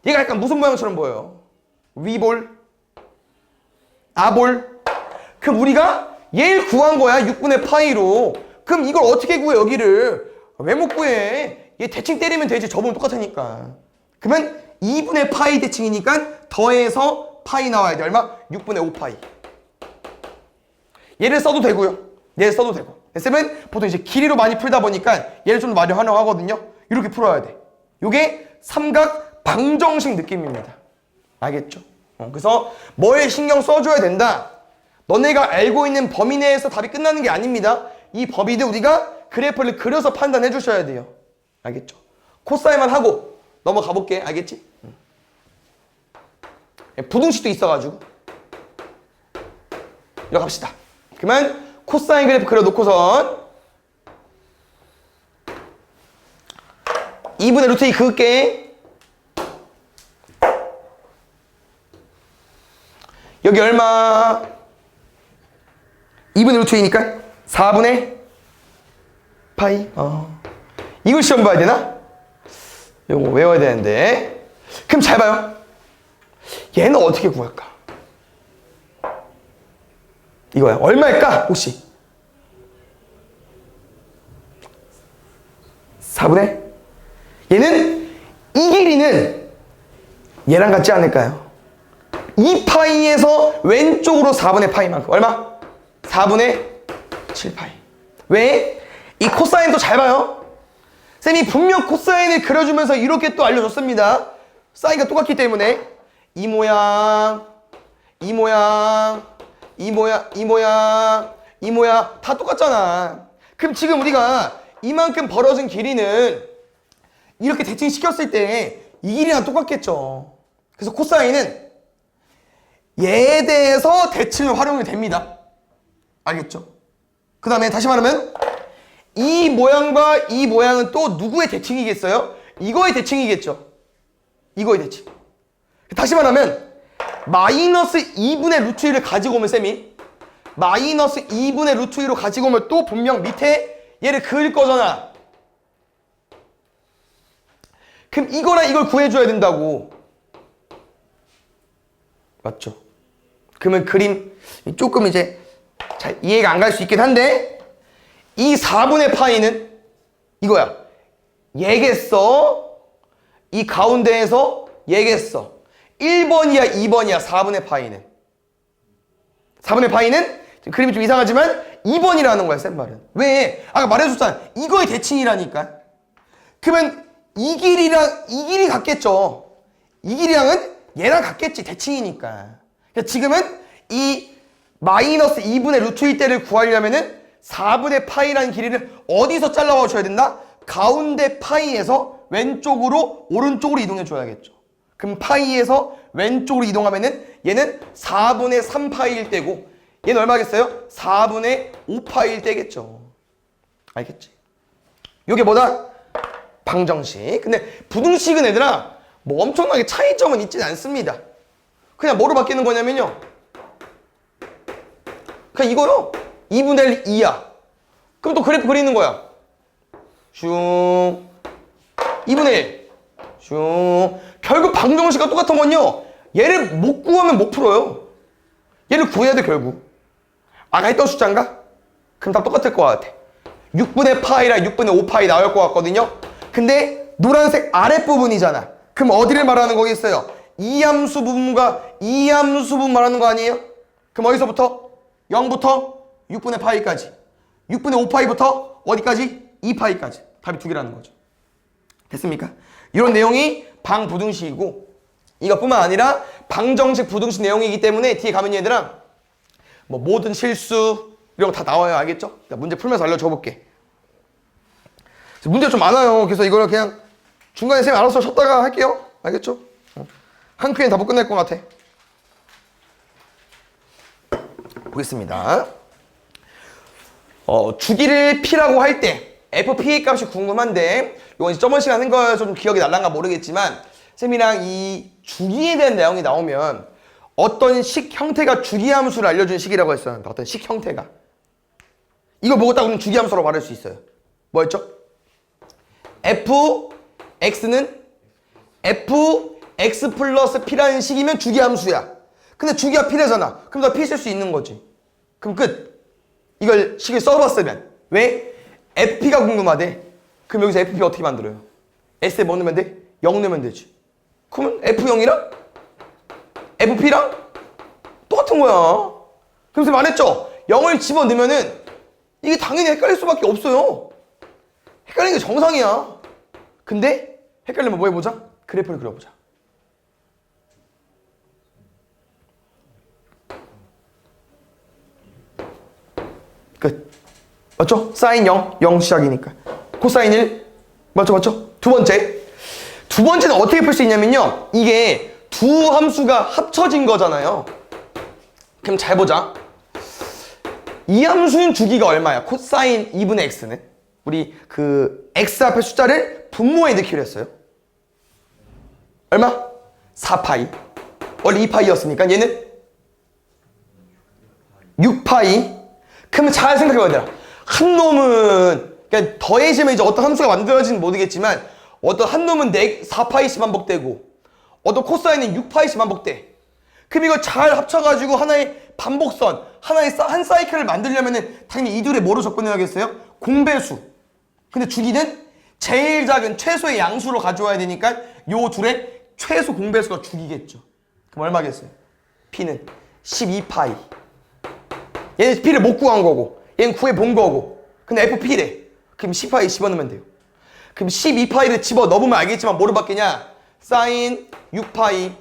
얘가 약간 무슨 모양처럼 보여요? 위볼, 아볼. 그럼 우리가 얘를 구한 거야. 6분의 파이로. 그럼 이걸 어떻게 구해 여기를? 왜 못 구해? 얘 대칭 때리면 되지. 저번은 똑같으니까. 그러면 2분의 파이 대칭이니까 더해서 파이 나와야 돼. 얼마? 6분의 5파이. 얘를 써도 되고요. 얘를 써도 되고. 쌤은 보통 이제 길이로 많이 풀다 보니까 얘를 좀 많이 활용하거든요. 이렇게 풀어야 돼. 요게 삼각 방정식 느낌입니다. 알겠죠? 그래서 뭐에 신경 써줘야 된다. 너네가 알고 있는 범위 내에서 답이 끝나는 게 아닙니다. 이 범위도 우리가 그래프를 그려서 판단해 주셔야 돼요. 알겠죠? 코사인만 하고 넘어가 볼게. 알겠지? 부등식도 있어가지고 이렇게 갑시다. 그러면 코사인 그래프 그려놓고선 2분의 루트 2 그을게. 여기 얼마? 2분의 루트 2니까 4분의 파이. 이걸 시험 봐야 되나? 이거 외워야 되는데. 그럼 잘 봐요. 얘는 어떻게 구할까? 이거야. 얼마일까? 혹시? 4분의? 얘는 이 길이는 얘랑 같지 않을까요? 2파이에서 왼쪽으로 4분의 파이만큼. 얼마? 4분의 7파이. 왜? 이 코사인도 잘 봐요. 쌤이 분명 코사인을 그려주면서 이렇게 또 알려줬습니다. 사인과 똑같기 때문에 이 모양, 이 모양, 이 모양, 이 모양, 이 모양 다 똑같잖아. 그럼 지금 우리가 이만큼 벌어진 길이는 이렇게 대칭시켰을 때 이 길이랑 똑같겠죠. 그래서 코사인은 얘에 대해서 대칭을 활용이 됩니다. 알겠죠? 그 다음에 다시 말하면 이 모양과 이 모양은 또 누구의 대칭이겠어요? 이거의 대칭이겠죠. 이거의 대칭. 다시 말하면 마이너스 2분의 루트 1을 가지고 오면 쌤이 마이너스 2분의 루트 1로 가지고 오면 또 분명 밑에 얘를 그을 거잖아. 그럼 이거랑 이걸 구해줘야 된다고. 맞죠? 그러면 그림 조금 이제 잘 이해가 안 갈 수 있긴 한데 이 4분의 파이는 이거야. 얘겠어. 이 가운데에서 얘겠어. 1번이야 2번이야 4분의 파이는. 4분의 파이는 그림이 좀 이상하지만 2번이라는 거야 쌤 말은. 왜? 아까 말해줬잖아. 이거의 대칭이라니까. 그러면 이 길이 같겠죠. 이 길이랑은 얘랑 같겠지. 대칭이니까. 그러니까 지금은 이 마이너스 2분의 루트 1대를 구하려면은 4분의 파이라는 길이를 어디서 잘라와 줘야 된다? 가운데 파이에서 왼쪽으로 오른쪽으로 이동해 줘야겠죠. 그럼 파이에서 왼쪽으로 이동하면은 얘는 4분의 3파이일 때고 얘는 얼마겠어요? 4분의 5파이일 때겠죠. 알겠지? 요게 뭐다? 방정식. 근데 부등식은 얘들아 뭐 엄청나게 차이점은 있진 않습니다. 그냥 뭐로 바뀌는 거냐면요, 그냥 이거요. 2분의 1 2야. 그럼 또 그래프 그리는 거야. 슝 2분의 1 슝. 결국 방정식과 똑같은 건요, 얘를 못 구하면 못 풀어요. 얘를 구해야 돼 결국. 아까 했던 숫자인가? 그럼 다 똑같을 것 같아. 6분의 파이랑 6분의 5파이 나올 것 같거든요. 근데 노란색 아랫부분이잖아. 그럼 어디를 말하는 거겠어요? 이함수 부분과 이함수 부분 말하는 거 아니에요? 그럼 어디서부터? 0부터 6분의 파이까지, 6분의 5파이부터 어디까지? 2파이까지. 답이 두 개라는 거죠. 됐습니까? 이런 내용이 방부등식이고, 이것뿐만 아니라 방정식 부등식 내용이기 때문에 뒤에 가면 얘들아 뭐 모든 실수 이런 거 다 나와요. 알겠죠? 문제 풀면서 알려줘 볼게. 문제가 좀 많아요. 그래서 이거를 그냥 중간에 쌤이 알아서 쉬었다가 할게요. 알겠죠? 한 큐엔 다 못 끝낼 것 같아. 보겠습니다. 주기를 P라고 할 때 FP의 값이 궁금한데, 이건 저번 시간 한 거여서 좀 기억이 날란가 모르겠지만 쌤이랑 이 주기에 대한 내용이 나오면 어떤 식 형태가 주기함수를 알려주는 식이라고 했었는데, 어떤 식 형태가 이거 보고 딱 우리는 주기함수라고 말할 수 있어요. 뭐였죠? fx는 fx 플러스 p라는 식이면 주기함수야. 근데 주기가 p래잖아. 그럼 너 p 쓸 수 있는 거지. 그럼 끝. 이걸 식을 써봤으면. 왜? fp가 궁금하대. 그럼 여기서 fp 어떻게 만들어요? s에 뭐 넣으면 돼? 0 넣으면 되지. 그러면 f0이랑 fp랑 똑같은 거야. 그럼 쌤 말했죠? 0을 집어넣으면은 이게 당연히 헷갈릴 수밖에 없어요. 헷갈리는 게 정상이야. 근데 헷갈리면 뭐 해보자? 그래프를 그려보자. 끝. 맞죠? 사인 0, 0 시작이니까. 코사인 1, 맞죠? 두 번째는 어떻게 풀 수 있냐면요, 이게 두 함수가 합쳐진 거잖아요. 그럼 잘 보자. 이 함수는 주기가 얼마야? 코사인 2분의 x는? 우리 그 x 앞에 숫자를 분모에 넣기로 했어요. 얼마? 4파이. 원래 2파이였으니까 얘는 6파이. 그러면 잘 생각해봐야 돼. 한 놈은 그러니까 더해지면 이제 어떤 함수가 만들어지는지 모르겠지만 어떤 한 놈은 4파이씩 반복되고 어떤 코사인은 6파이씩 반복돼. 그럼 이거 잘 합쳐가지고 하나의 반복선, 한 사이클을 만들려면은 당연히 이 둘의 뭐로 접근해야겠어요? 공배수. 근데 주기는 제일 작은 최소의 양수로 가져와야 되니까 요 둘의 최소 공배수가 주기겠죠. 그럼 얼마겠어요? P는 12파이. 얘는 P를 못 구한 거고 얘는 구해본 거고, 근데 FP래. 그럼 10파이 집어넣으면 돼요. 그럼 12파이를 집어넣으면 알겠지만 뭐로 바뀌냐? 사인 6파이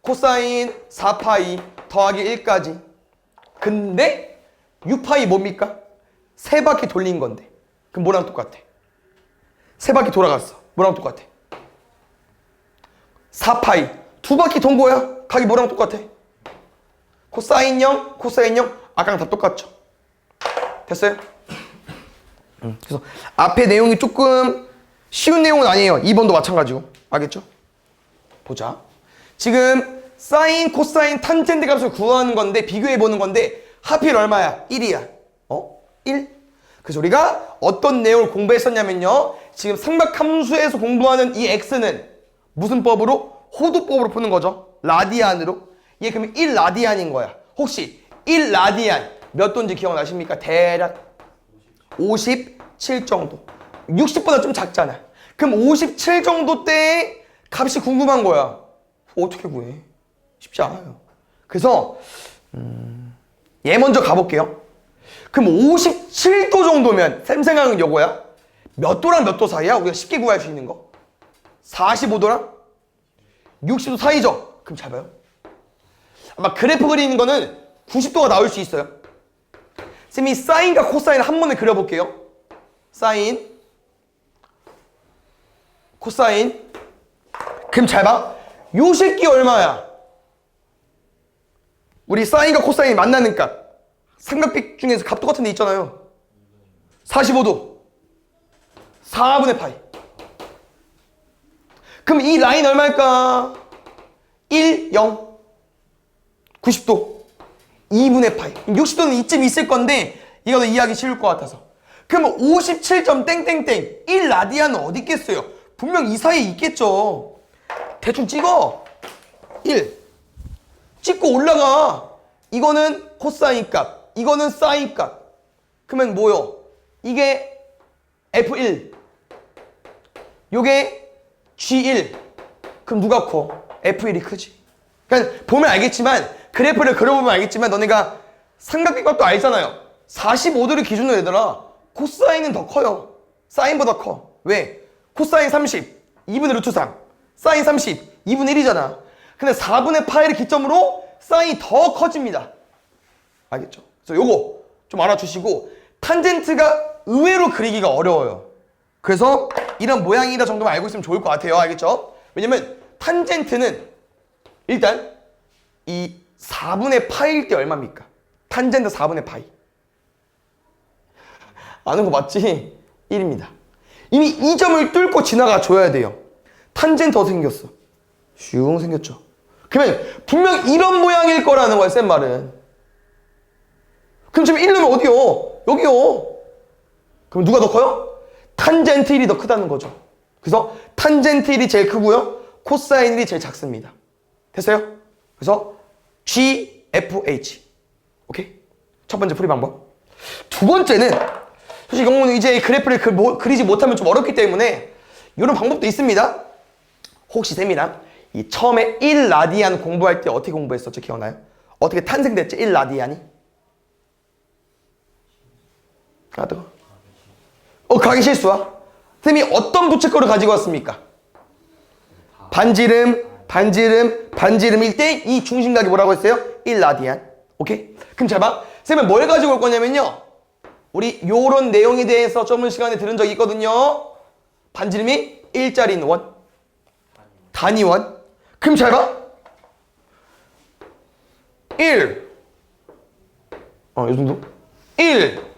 코사인 4파이 더하기 1까지. 근데 6파이 뭡니까? 세 바퀴 돌린 건데. 그럼 뭐랑 똑같아? 세 바퀴 돌아갔어. 뭐랑 똑같아? 4파이 두 바퀴 돈 거야. 각이 뭐랑 똑같아? 코사인 0, 코사인 0. 아까랑 다 똑같죠. 됐어요? 그래서 앞에 내용이 조금 쉬운 내용은 아니에요. 2번도 마찬가지고. 알겠죠? 보자. 지금 사인, 코사인, 탄젠트 값을 구하는 건데, 비교해 보는 건데 하필 얼마야? 1이야. 1? 그래서 우리가 어떤 내용을 공부했었냐면요, 지금 삼각함수에서 공부하는 이 x는 무슨 법으로? 호두법으로 푸는 거죠. 라디안으로. 얘 그러면 1라디안인 거야. 혹시 1라디안 몇 도인지 기억나십니까? 대략 57 정도. 60보다 좀 작잖아. 그럼 57 정도 때의 값이 궁금한 거야. 어떻게 구해? 쉽지 않아요. 그래서 얘 먼저 가볼게요. 그럼 57도 정도면 쌤 생각은 요거야. 몇 도랑 몇 도 사이야? 우리가 쉽게 구할 수 있는 거. 45도랑 60도 사이죠? 그럼 잘 봐요. 아마 그래프 그리는 거는 90도가 나올 수 있어요. 쌤이 사인과 코사인 한 번에 그려볼게요. 사인, 코사인. 그럼 잘 봐. 요 새끼 얼마야? 우리 사인과 코사인이 만나는 값. 삼각비 중에서 값 똑같은 데 있잖아요. 45도. 4분의 파이. 그럼 이 라인 얼마일까? 1, 0. 90도. 2분의 파이. 60도는 이쯤 있을 건데 이거 더 이해하기 쉬울 것 같아서. 그럼 57점 땡땡땡 1라디안은 어디 있겠어요? 분명 이 사이에 있겠죠. 대충 찍어. 1. 찍고 올라가. 이거는 코사인 값. 이거는 사인 값. 그러면 뭐요? 이게 F1. 요게 G1. 그럼 누가 커? F1이 크지. 그러니까 보면 알겠지만 그래프를 그려보면 알겠지만 너네가 삼각비 값도 알잖아요. 45도를 기준으로 얘들아 코사인은 더 커요. 사인보다 커. 왜? 코사인 30 2분의 루트 3 사인 30 2분의 1이잖아. 근데 4분의 파이를 기점으로 사인이 더 커집니다. 알겠죠? 그래서 요거 좀 알아주시고 탄젠트가 의외로 그리기가 어려워요. 그래서 이런 모양이다 정도만 알고 있으면 좋을 것 같아요. 알겠죠? 왜냐면 탄젠트는 일단 이 4분의 파이일 때 얼마입니까? 탄젠트 4분의 파이. 아는 거 맞지? 1입니다. 이미 이 점을 뚫고 지나가 줘야 돼요. 탄젠트 어떻게 생겼어? 슝 생겼죠. 그러면 분명 이런 모양일 거라는 거야, 쌤 말은. 그럼 지금 1 넣으면 어디요? 여기요. 그럼 누가 더 커요? 탄젠트 1이 더 크다는 거죠. 그래서 탄젠트 1이 제일 크고요. 코사인 1이 제일 작습니다. 됐어요? 그래서 G, F, H. 오케이? 첫 번째 풀이 방법. 두 번째는 솔직히 이거는 이제 그래프를 그리지 못하면 좀 어렵기 때문에 이런 방법도 있습니다. 혹시 쌤이랑 이 처음에 1라디안 공부할 때 어떻게 공부했었죠? 기억나요? 어떻게 탄생됐죠? 1라디안이? 아, 뜨거. 가기 실수야. 쌤이 어떤 부채꼴을 가지고 왔습니까? 반지름일 때 이 중심각이 뭐라고 했어요? 1라디안. 오케이? 그럼 잘 봐. 쌤은 뭘 가지고 올 거냐면요. 우리 요런 내용에 대해서 저번 시간에 들은 적이 있거든요. 반지름이 1짜리인 원. 단위원. 그럼 잘 봐. 1. 이 정도? 1.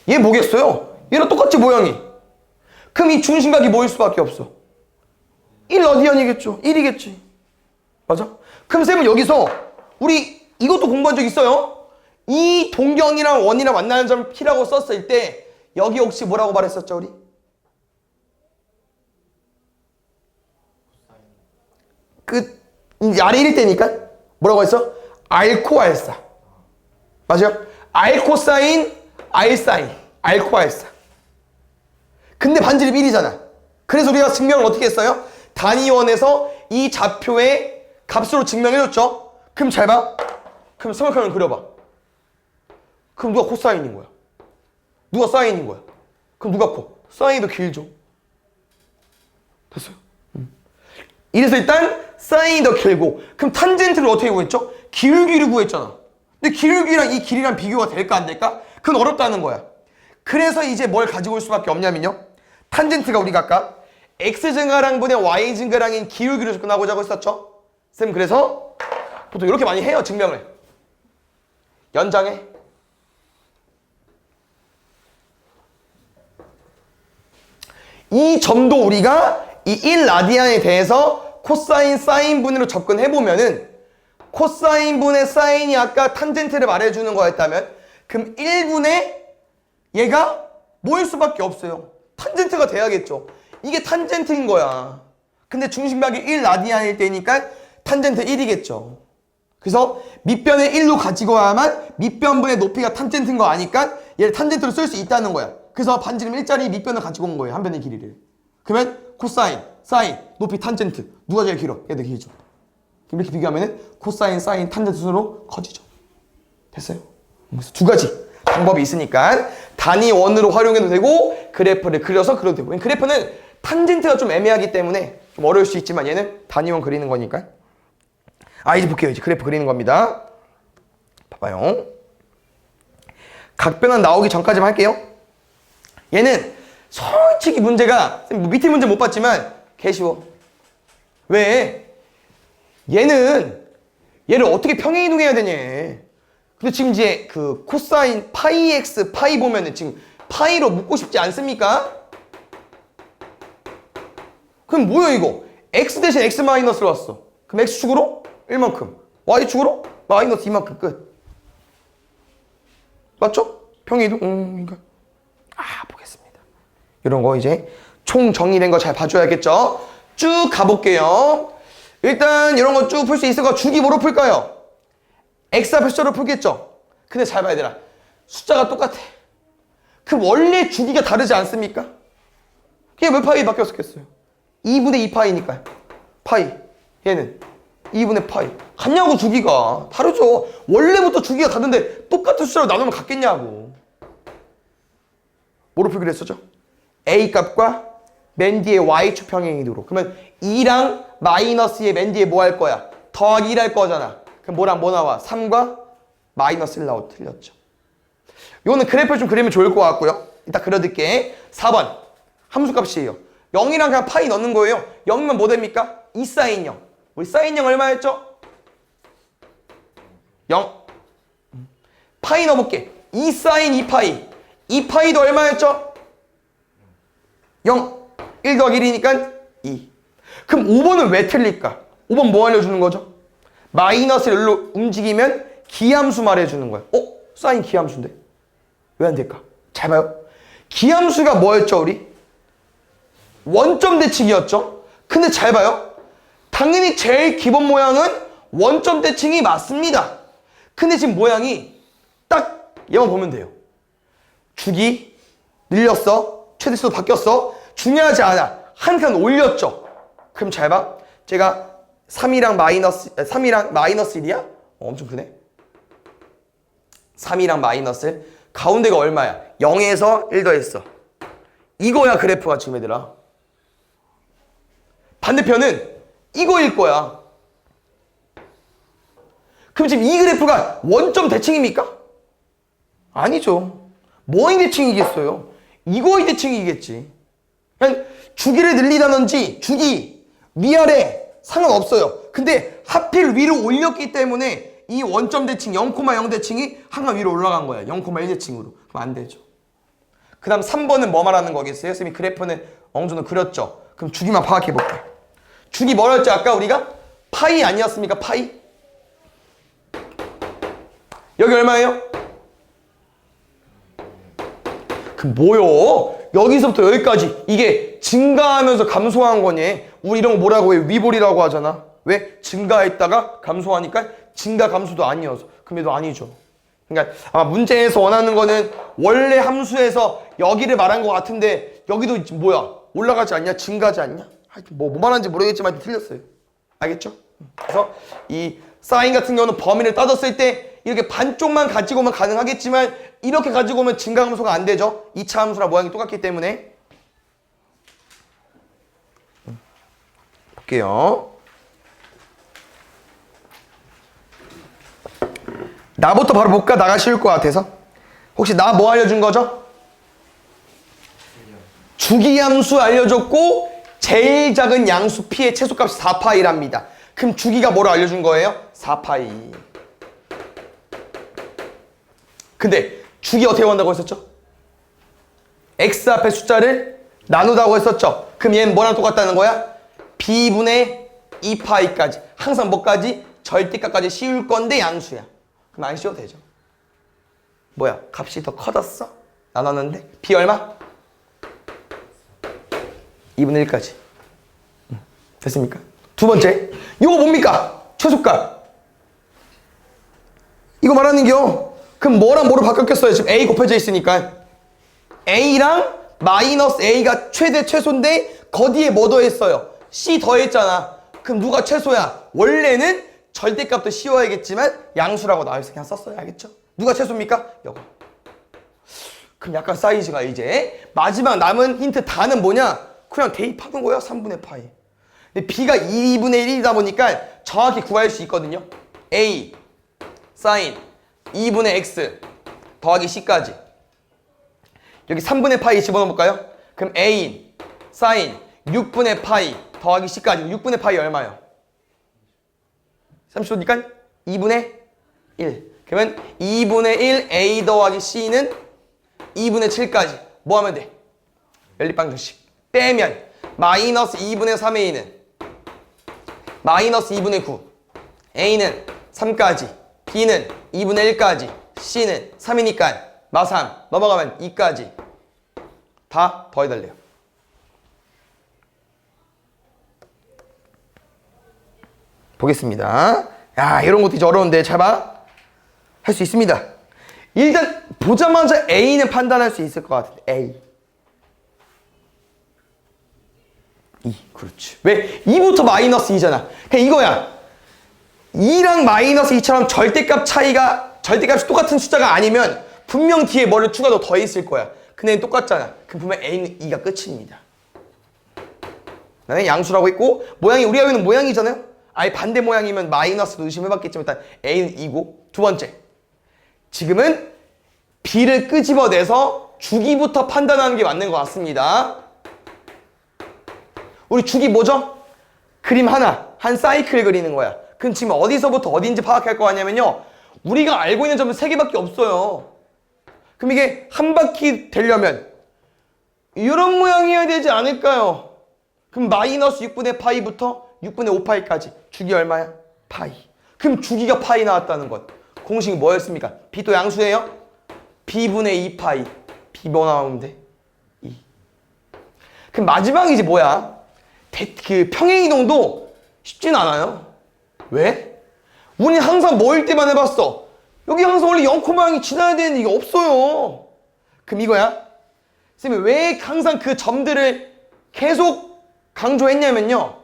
얘 뭐겠어요? 얘랑 똑같지 모양이. 그럼 이 중심각이 뭐일 수밖에 없어? 1라디안이겠죠. 1이겠지. 맞아? 그럼 쌤은 여기서 우리 이것도 공부한 적 있어요. 이 동경이랑 원이랑 만나는 점 P라고 썼을 때 여기 혹시 뭐라고 말했었죠 우리? 아래 1일 때니까 뭐라고 했어? 알코 알사. 맞아요? 알코사인 알사인 알코 알사. 근데 반지름 1이잖아. 그래서 우리가 증명을 어떻게 했어요? 단위원에서 이 좌표의 값으로 증명해줬죠? 그럼 잘 봐. 그럼 삼각형을 그려봐. 그럼 누가 코사인인 거야? 누가 사인인 거야? 그럼 누가 커? 사인이 더 길죠? 됐어요? 이래서 일단 사인이 더 길고 그럼 탄젠트를 어떻게 구했죠? 기울기를 구했잖아. 근데 기울기랑 이 길이랑 비교가 될까 안 될까? 그건 어렵다는 거야. 그래서 이제 뭘 가지고 올 수밖에 없냐면요. 탄젠트가 우리가 아까 X증가량분의 Y증가량인 기울기로 접근하고자 했었죠? 쌤 그래서 보통 이렇게 많이 해요. 증명을. 연장해. 이 점도 우리가 이 1라디안에 대해서 코사인 사인분으로 접근해보면은 코사인분의 사인이 아까 탄젠트를 말해주는 거였다면 그럼 1분의 얘가 뭐일 수밖에 없어요. 탄젠트가 돼야겠죠. 이게 탄젠트인 거야. 근데 중심각이 1라디안일 때니까 탄젠트 1이겠죠. 그래서 밑변의 1로 가지고 와야만 밑변분의 높이가 탄젠트인 거 아니까 얘를 탄젠트로 쓸 수 있다는 거야. 그래서 반지름 1짜리 밑변을 가지고 온 거예요. 한 변의 길이를. 그러면 코사인, 사인, 높이 탄젠트. 누가 제일 길어? 얘도 길죠. 이렇게 비교하면 코사인, 사인, 탄젠트 순으로 커지죠. 됐어요? 그래서 두 가지 방법이 있으니까 단위 원으로 활용해도 되고 그래프를 그려서 그려도 되고. 그래프는 탄젠트가 좀 애매하기 때문에 좀 어려울 수 있지만 얘는 단위원 그리는 거니까. 이제 볼게요. 이제 그래프 그리는 겁니다. 봐봐요. 각변환 나오기 전까지만 할게요. 얘는 솔직히 문제가 밑에 문제 못 봤지만 개 쉬워. 왜? 얘를 어떻게 평행이동해야 되냐. 근데 지금 이제 그 코사인 파이 x 파이 보면은 지금 파이로 묶고 싶지 않습니까? 그럼 뭐야 이거? x 대신 x 마이너스로 왔어. 그럼 x축으로 1만큼, y축으로 마이너스 2만큼 끝. 맞죠? 평행이동? 그러니까 보겠습니다. 이런 거 이제 총 정리된 거 잘 봐줘야겠죠? 쭉 가볼게요. 일단 이런 거 쭉 풀 수 있을 거 주기 뭐로 풀까요? x 앞에 숫자로 풀겠죠? 근데 잘 봐야 되라. 숫자가 똑같아. 그럼 원래 주기가 다르지 않습니까? 그게 몇 파이 바뀌었겠어요? 2분의 2 파이니까요. 파이. 얘는 2분의 파이. 같냐고 주기가. 다르죠. 원래부터 주기가 다른데 똑같은 숫자로 나누면 같겠냐고. 뭐로 풀기로 했었죠? a 값과 맨 뒤에 y축 평행이동으로. 그러면 2랑 마이너스 2의 맨 뒤에 뭐 할 거야? 더하기 1 할 거잖아. 그럼 뭐랑 뭐 나와? 3과 마이너스 1 나오고 틀렸죠. 이거는 그래프를 좀 그리면 좋을 것 같고요. 이따 그려둘게. 4번 함수값이에요. 0이랑 그냥 파이 넣는 거예요. 0이면 뭐 됩니까? 2 사인 0. 우리 사인 0 얼마였죠? 0. 파이 넣어볼게. 2 사인 2 파이. 2 파이도 얼마였죠? 0. 1 더하기 1이니까 2. 그럼 5번은 왜 틀릴까? 5번 뭐 알려주는 거죠? 마이너스 1로 움직이면 기함수 말해주는 거야. 사인 기함수인데? 왜 안 될까? 잘 봐요. 기함수가 뭐였죠, 우리? 원점 대칭이었죠? 근데 잘 봐요. 당연히 제일 기본 모양은 원점 대칭이 맞습니다. 근데 지금 모양이 딱 얘만 보면 돼요. 주기 늘렸어. 최대수도 바뀌었어. 중요하지 않아. 한 칸 올렸죠. 그럼 잘 봐. 제가 3이랑 마이너스 1이야? 엄청 크네. 3이랑 마이너스 1. 가운데가 얼마야? 0에서 1 더했어. 이거야 그래프가 지금 얘들아. 반대편은 이거일 거야. 그럼 지금 이 그래프가 원점 대칭입니까? 아니죠. 뭐의 대칭이겠어요? 이거의 대칭이겠지. 그냥 주기를 늘리다든지 주기 위아래 상관없어요. 근데 하필 위로 올렸기 때문에 이 원점 대칭 0,0 대칭이 한 칸 위로 올라간 거야. 0,1 대칭으로. 그럼 안 되죠. 그 다음 3번은 뭐 말하는 거겠어요? 선생님이 그래프는 어느 정도 그렸죠. 그럼 주기만 파악해 볼게. 주기 뭐였죠? 아까 우리가 파이 아니었습니까? 파이. 여기 얼마예요? 그 뭐요? 여기서부터 여기까지 이게 증가하면서 감소한 거니? 우리 이런 거 뭐라고 해? 위볼이라고 하잖아. 왜? 증가했다가 감소하니까 증가 감소도 아니어서. 그럼 얘도 아니죠. 그러니까 아마 문제에서 원하는 거는 원래 함수에서 여기를 말한 것 같은데 여기도 뭐야? 올라가지 않냐? 증가하지 않냐? 하여튼 뭐 말하는지 모르겠지만 틀렸어요. 알겠죠? 그래서 이 사인 같은 경우는 범위를 따졌을 때 이렇게 반쪽만 가지고 오면 가능하겠지만 이렇게 가지고 오면 증가 감소가 안 되죠. 2차 함수랑 모양이 똑같기 때문에. 볼게요. 나부터 바로 볼까? 나가 쉬울 것 같아서. 혹시 나 뭐 알려준 거죠? 주기함수 알려줬고 제일 작은 양수 p의 최소값이 4파이랍니다. 그럼 주기가 뭐로 알려준 거예요? 4파이. 근데 주기 어떻게 구한다고 했었죠? x 앞에 숫자를 나누다고 했었죠. 그럼 얘는 뭐랑 똑같다는 거야? b분의 2파이까지. 항상 뭐까지? 절대값까지 씌울 건데 양수야. 그럼 안 씌워도 되죠. 뭐야? 값이 더 커졌어? 나눴는데? b 얼마? 2분의 1까지. 됐습니까? 두 번째. 이거 뭡니까? 최소값. 이거 말하는 겨. 그럼 뭐랑 뭐로 바뀌었겠어요? 지금 a 곱해져 있으니까. a랑 마이너스 a가 최대 최소인데 거기에 뭐 더했어요? c 더했잖아. 그럼 누가 최소야? 원래는 절대값도 씌워야겠지만 양수라고 나와있어. 그냥 썼어요. 알겠죠? 누가 최소입니까? 이거. 그럼 약간 사이즈가 이제 마지막 남은 힌트 다는 뭐냐? 그냥 대입하는 거야. 3분의 파이. 근데 b가 2분의 1이다 보니까 정확히 구할 수 있거든요. a 사인 2분의 x 더하기 C까지. 여기 3분의 파이 집어넣어볼까요? 그럼 A인, 사인, 6분의 파이 더하기 C까지. 6분의 파이 얼마요? 30초니까 2분의 1. 그러면 2분의 1 A 더하기 C는 2분의 7까지. 뭐 하면 돼? 연립방정식. 빼면 마이너스 2분의 3A는 마이너스 2분의 9. A는 3까지. B는 2분의 1까지. C는 3이니까 마삼 넘어가면 2까지. 다 더해달래요. 보겠습니다. 야, 이런 것도 이제 어려운데 잘 봐. 할 수 있습니다. 일단 보자마자 A는 판단할 수 있을 것 같은데. A. 2. 그렇지. 왜? 2부터 마이너스 2잖아. 그냥 이거야. 2랑 마이너스 2처럼 절대값이 똑같은 숫자가 아니면 분명 뒤에 뭐를 추가 더 있을 거야. 근데 똑같잖아. 그럼 보면 A는 2가 끝입니다. 양수라고 했고 모양이 우리가 배우는 모양이잖아요. 아예 반대 모양이면 마이너스도 의심해봤겠지만 일단 A는 2고. 두 번째, 지금은 B를 끄집어내서 주기부터 판단하는 게 맞는 것 같습니다. 우리 주기 뭐죠? 그림 하나, 한 사이클 그리는 거야. 그럼 지금 어디서부터 어딘지 파악할 거 아니냐면요, 우리가 알고 있는 점은 3개밖에 없어요. 그럼 이게 한 바퀴 되려면 이런 모양이어야 되지 않을까요? 그럼 마이너스 6분의 파이부터 6분의 5파이까지 주기 얼마야? 파이. 그럼 주기가 파이 나왔다는 것. 공식이 뭐였습니까? B도 양수예요? B분의 2파이. B 뭐 나오면 돼? 2. 그럼 마지막이 이제 뭐야? 그 평행이동도 쉽진 않아요. 왜? 우리는 항상 뭐일 때만 해봤어. 여기 항상 원래 0, 모양이 지나야 되는데 이게 없어요. 그럼 이거야? 선생님이 왜 항상 그 점들을 계속 강조했냐면요,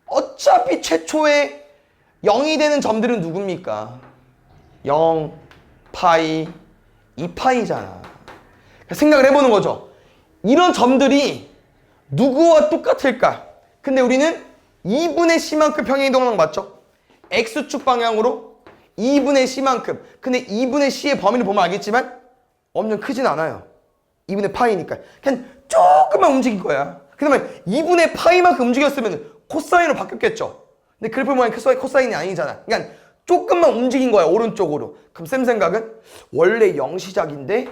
어차피 최초에 0이 되는 점들은 누굽니까? 0, 파이, 2파이잖아. 생각을 해보는 거죠. 이런 점들이 누구와 똑같을까? 근데 우리는 2분의 C만큼 평행이동하는 거 맞죠? X축 방향으로 2분의 C만큼. 근데 2분의 C의 범위를 보면 알겠지만 엄청 크진 않아요. 2분의 파이니까. 그냥 조금만 움직인 거야. 그러면 2분의 파이만큼 움직였으면 코사인으로 바뀌었겠죠. 근데 그래프 모양이 코사인이 아니잖아. 그러니까 조금만 움직인 거야, 오른쪽으로. 그럼 쌤 생각은 원래 0 시작인데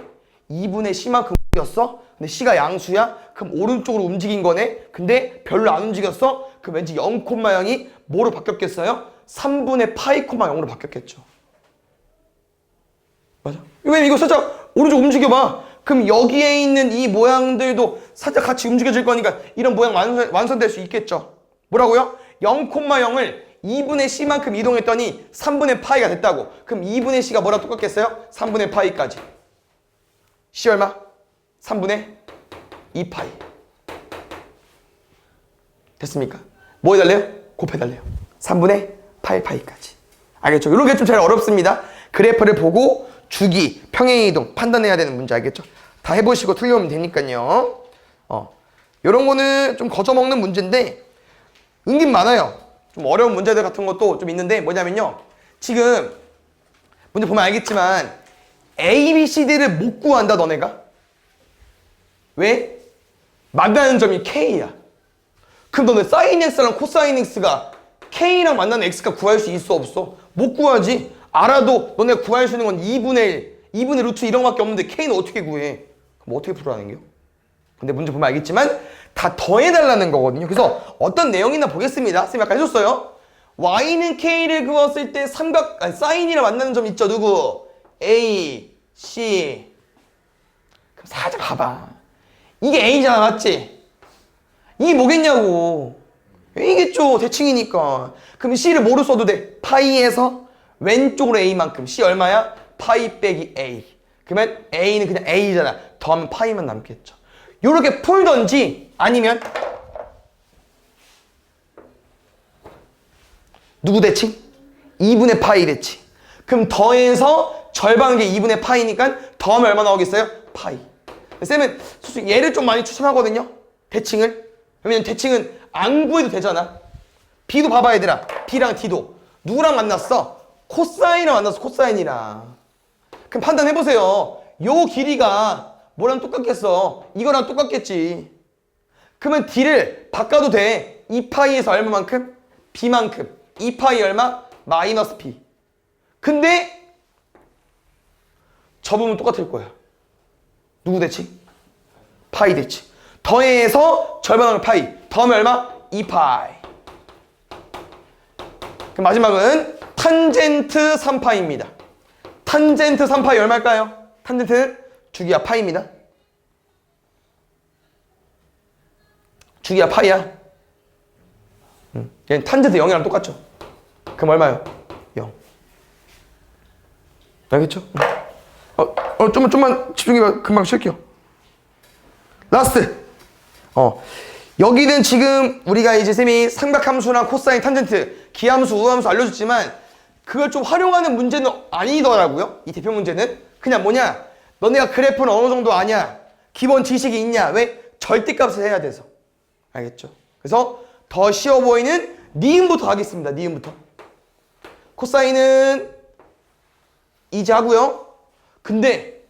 2분의 C만큼 움직였어? 근데 C가 양수야? 그럼 오른쪽으로 움직인 거네? 근데 별로 안 움직였어? 그럼 왠지 0,0이 뭐로 바뀌었겠어요? 3분의 파이, 0으로 바뀌었겠죠. 맞아? 왜냐면 이거 살짝 오른쪽 움직여봐. 그럼 여기에 있는 이 모양들도 살짝 같이 움직여질 거니까 이런 모양 완성될 수 있겠죠. 뭐라고요? 0,0을 2분의 C만큼 이동했더니 3분의 파이가 됐다고. 그럼 2분의 C가 뭐랑 똑같겠어요? 3분의 파이까지. C 얼마? 3분의 2파이. 됐습니까? 뭐 해달래요? 곱해달래요. 3분의 8파이까지. 알겠죠? 이런 게 좀 제일 어렵습니다. 그래프를 보고 주기, 평행이동 판단해야 되는 문제 알겠죠? 다 해보시고 틀려오면 되니까요. 이런 거는 좀 거저먹는 문제인데 은근 많아요. 좀 어려운 문제들 같은 것도 좀 있는데 뭐냐면요, 지금 문제 보면 알겠지만 A, B, C, D를 못 구한다 너네가. 왜? 만나는 점이 K야. 그럼 너네 사인 X랑 코사인 X가 K랑 만나는 X가 구할 수 있어 없어? 못 구하지. 알아도 너네가 구할 수 있는 건 2분의 1, 2분의 루트 이런 거밖에 없는데 K는 어떻게 구해? 그럼 어떻게 풀어라는 게요? 근데 문제 보면 알겠지만 다 더해달라는 거거든요. 그래서 어떤 내용이나 보겠습니다. 선생님 아까 해줬어요. Y는 K를 그었을 때 사인이랑 만나는 점 있죠. 누구? A, C. 그럼 살짝 봐봐. 이게 A잖아, 맞지? 이게 뭐겠냐고. A겠죠, 대칭이니까. 그럼 C를 뭐로 써도 돼? 파이에서 왼쪽으로 A만큼. C 얼마야? 파이 빼기 A. 그러면 A는 그냥 A잖아. 더하면 파이만 남겠죠. 요렇게 풀던지 아니면 누구 대칭? 2분의 파이 대칭. 그럼 더해서 절반한 게 2분의 파이니까 더하면 얼마 나오겠어요? 파이. 쌤은 솔직히 얘를 좀 많이 추천하거든요. 대칭을. 왜냐면 대칭은 안 구해도 되잖아. B도 봐봐 얘들아. B랑 D도 누구랑 만났어? 코사인이랑 만났어. 코사인이랑. 그럼 판단해보세요. 요 길이가 뭐랑 똑같겠어? 이거랑 똑같겠지. 그러면 D를 바꿔도 돼. 2파이에서 얼마만큼? B만큼. 2파이 얼마? 마이너스 B. 근데 접으면 똑같을 거야. 누구 대칭? 파이 대칭. 더해서 절반을 파이. 더하면 얼마? 2파이. 그럼 마지막은 탄젠트 3파이입니다. 탄젠트 3파이 얼마일까요? 탄젠트는 주기가 파이입니다. 주기가 파이야. 얘는 탄젠트 0이랑 똑같죠. 그럼 얼마요? 0. 알겠죠? 좀만 집중해봐. 금방 쉴게요. 라스트. 여기는 지금 우리가 이제 쌤이 삼각함수랑 코사인, 탄젠트, 기함수, 우함수 알려줬지만 그걸 좀 활용하는 문제는 아니더라고요. 이 대표 문제는 그냥 뭐냐? 너네가 그래프는 어느 정도 아냐? 기본 지식이 있냐? 왜? 절대값을 해야 돼서. 알겠죠? 그래서 더 쉬워 보이는 니은부터 하겠습니다. 니은부터. 코사인은 이제 하고요. 근데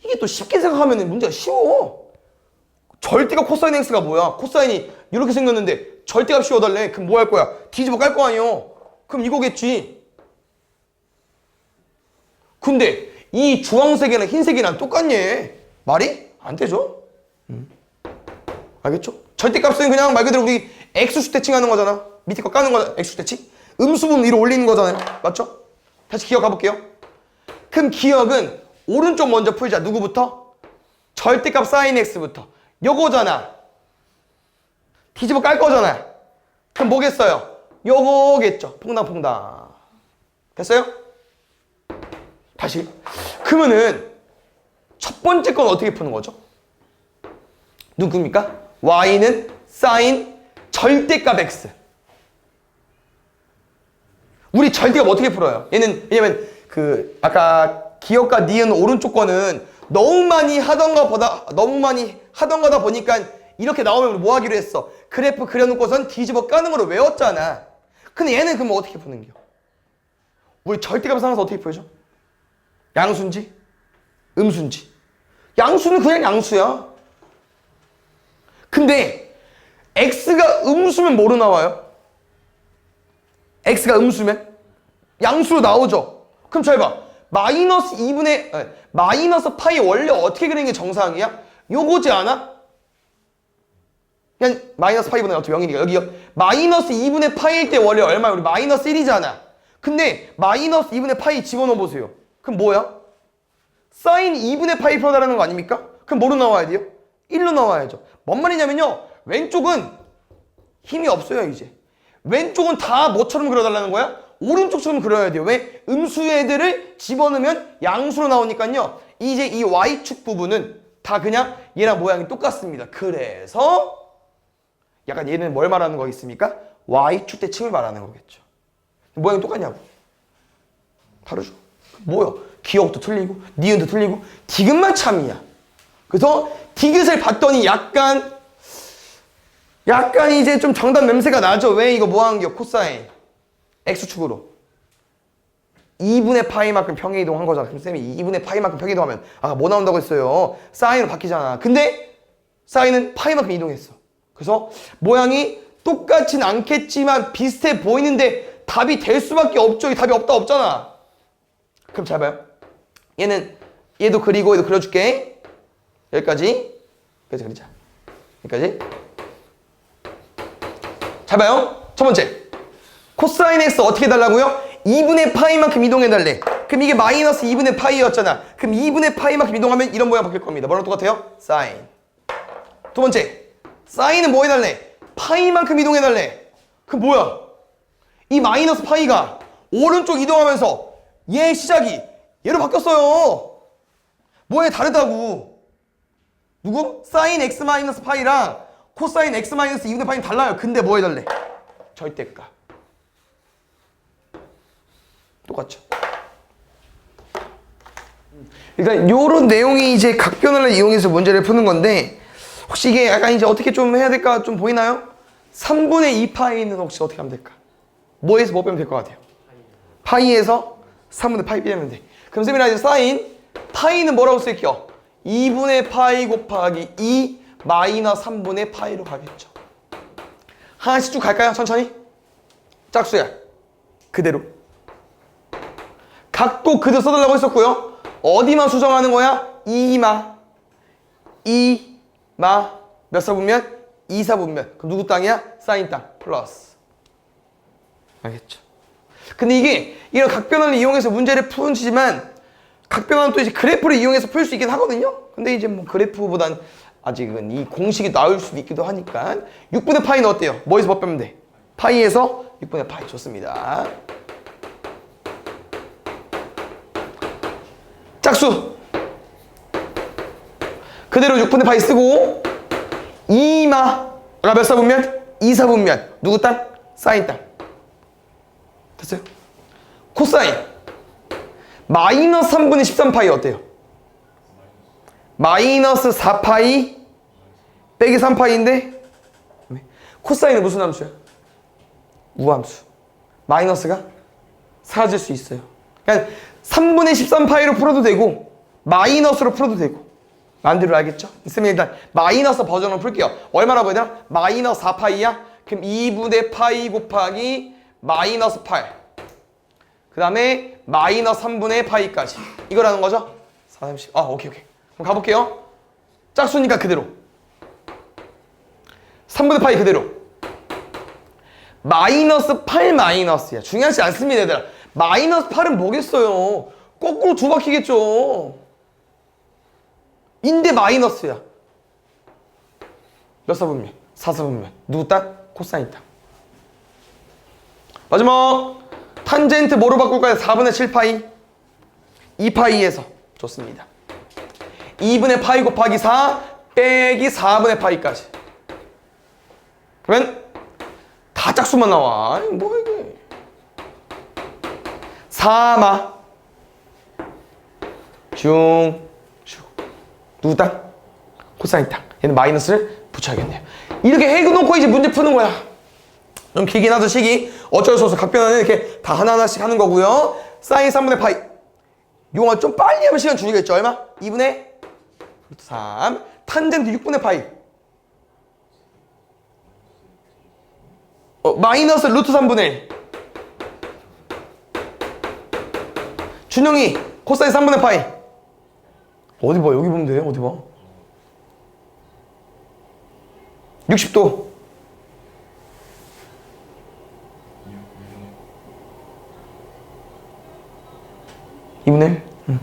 이게 또 쉽게 생각하면 문제가 쉬워. 절대값 코사인 x가 뭐야? 코사인이 이렇게 생겼는데 절대값 씌워달래. 그럼 뭐 할 거야? 뒤집어 깔 거 아니요. 그럼 이거겠지. 근데 이 주황색이랑 흰색이랑 똑같니? 말이 안 되죠? 알겠죠? 절대값은 그냥 말 그대로 우리 x수 대칭하는 거잖아. 밑에 거 까는 거잖아. x수 대칭. 음수분 위로 올리는 거잖아요. 맞죠? 다시 기억 가볼게요. 그럼 기억은 오른쪽 먼저 풀자. 누구부터? 절대값 사인 x부터. 요거잖아. 뒤집어 깔 거잖아. 그럼 뭐겠어요? 요거겠죠. 퐁당퐁당. 됐어요? 다시. 그러면은 첫 번째 건 어떻게 푸는 거죠? 누굽니까? y는 사인 절대값 x. 우리 절대값 어떻게 풀어요? 얘는 왜냐면 그 아까 기억과 니은 오른쪽 거는 너무 많이 하던 거다 보니까 이렇게 나오면 우리 뭐 하기로 했어? 그래프 그려놓고선 뒤집어 까는 거로 외웠잖아. 근데 얘는 그럼 어떻게 푸는겨? 우리 절대값 상에서 어떻게 풀죠? 양수인지? 음수인지? 양수는 그냥 양수야. 근데 x가 음수면 뭐로 나와요? x가 음수면? 양수로 나오죠? 그럼 잘 봐. 마이너스 파이 원래 어떻게 그리는 게 정상이야? 요거지 않아? 그냥 마이너스 파이분의 어떻게 0이니까 여기 마이너스 2분의 파이일 때 원래 얼마야? 우리 마이너스 1이잖아. 근데 마이너스 2분의 파이 집어넣어 보세요. 그럼 뭐야? 사인 2분의 파이 풀어달라는 거 아닙니까? 그럼 뭐로 나와야 돼요? 1로 나와야죠. 뭔 말이냐면요. 왼쪽은 힘이 없어요 이제. 왼쪽은 다 뭐처럼 그려달라는 거야? 오른쪽처럼 그려야 돼요. 왜? 음수 애들을 집어넣으면 양수로 나오니까요. 이제 이 Y축 부분은 다 그냥 얘랑 모양이 똑같습니다. 그래서 약간 얘는 뭘 말하는 거겠습니까? Y축 대칭을 말하는 거겠죠. 모양이 똑같냐고. 다르죠. 뭐야? 기억도 틀리고 니은도 틀리고 디귿만 참이야. 그래서 디귿을 봤더니 약간 이제 좀 정답 냄새가 나죠. 왜 이거 뭐 하는 겨? 코사인 X축으로 2분의 파이만큼 평행 이동한 거잖아. 그럼 쌤이 2분의 파이만큼 평행 이동하면 아까 뭐 나온다고 했어요? 사인으로 바뀌잖아. 근데 사인은 파이만큼 이동했어. 그래서 모양이 똑같진 않겠지만 비슷해 보이는데 답이 될 수밖에 없죠. 이 답이 없잖아. 그럼 잘 봐요. 얘도 그리고 얘도 그려줄게. 여기까지 그리자. 여기까지. 잘 봐요. 첫 번째. 코사인 x 어떻게 해달라고요? 2분의 파이만큼 이동해달래. 그럼 이게 마이너스 2분의 파이였잖아. 그럼 2분의 파이만큼 이동하면 이런 모양 바뀔 겁니다. 뭐랑 똑같아요? 사인. 두 번째. 사인은 뭐 해달래? 파이만큼 이동해달래. 그럼 뭐야? 이 마이너스 파이가 오른쪽 이동하면서 얘 시작이 얘로 바뀌었어요. 뭐에 다르다고. 누구? 사인 x 마이너스 파이랑 코사인 x 마이너스 2분의 파이는 달라요. 근데 뭐 해달래? 절대값. 똑같죠. 일단 요런 내용이 이제 각변을 이용해서 문제를 푸는 건데 혹시 이게 약간 이제 어떻게 좀 해야 될까 좀 보이나요? 3분의 2파이는 혹시 어떻게 하면 될까? 뭐에서 뭐 빼면 될 것 같아요? 파이에서 3분의 파이 빼면 돼. 그럼 쌤이랑 이제 사인 파이는 뭐라고 쓸게요? 2분의 파이 곱하기 2 마이너스 3분의 파이로 가겠죠. 하나씩 쭉 갈까요? 천천히. 짝수야. 그대로. 각도 그대로 써달라고 했었고요. 어디만 수정하는 거야? 2마. 2마. 몇 사분면? 2사분면. 그럼 누구 땅이야? 사인 땅. 플러스. 알겠죠? 근데 이게 이런 각변환을 이용해서 문제를 푸지만 각변환은 또 이제 그래프를 이용해서 풀 수 있긴 하거든요. 근데 이제 뭐 그래프보단 아직은 이 공식이 나올 수도 있기도 하니까 6분의 파이는 어때요? 뭐에서 뭐 빼면 돼? 파이에서 6분의 파이. 좋습니다. 짝수 그대로 6분의 파이 쓰고 2마가 몇 사분면? 2사분면. 누구 땅? 사인 땅. 됐어요? 코사인 마이너스 3분의 13파이 어때요? 마이너스 4파이 빼기 3파이인데 코사인은 무슨 함수야? 우함수. 마이너스가 사라질 수 있어요. 그러니까 3분의 13파이로 풀어도 되고 마이너스로 풀어도 되고 마음대로 알겠죠? 있으면 일단 마이너스 버전으로 풀게요. 얼마라고 해야 되나? 마이너스 4파이야? 그럼 2분의 파이 곱하기 마이너스 8. 그 다음에 마이너스 3분의 파이까지. 이거라는 거죠? 40. 오케이. 그럼 가볼게요. 짝수니까 그대로. 3분의 파이 그대로. 마이너스 8 마이너스야. 중요하지 않습니다, 얘들아. 마이너스 8은 뭐겠어요? 거꾸로 두 바퀴겠죠. 인데 마이너스야. 몇 사분면? 4사분면. 누구 땅? 코사인 땅. 마지막 탄젠트 뭐로 바꿀까요? 4분의 7파이 2파이에서. 좋습니다. 2분의 파이 곱하기 4 빼기 4분의 파이까지. 그러면 다 짝수만 나와. 뭐야 이게. 4마 중축 누구 땅? 코사인 땅. 얘는 마이너스를 붙여야겠네요. 이렇게 해놓고 이제 문제 푸는 거야. 좀 길긴 하죠, 식이. 어쩔 수 없어. 각변환은 이렇게 다 하나하나씩 하는 거고요. 사인 3분의 파이. 요거 좀 빨리 하면 시간 줄이겠죠. 얼마? 2분의 3. 탄젠트 6분의 파이. 마이너스 루트 3분의 1. 준영이 코사인 3분의 파이. 어디 봐. 여기 보면 돼. 어디 봐. 60도. 2분의 1? 응.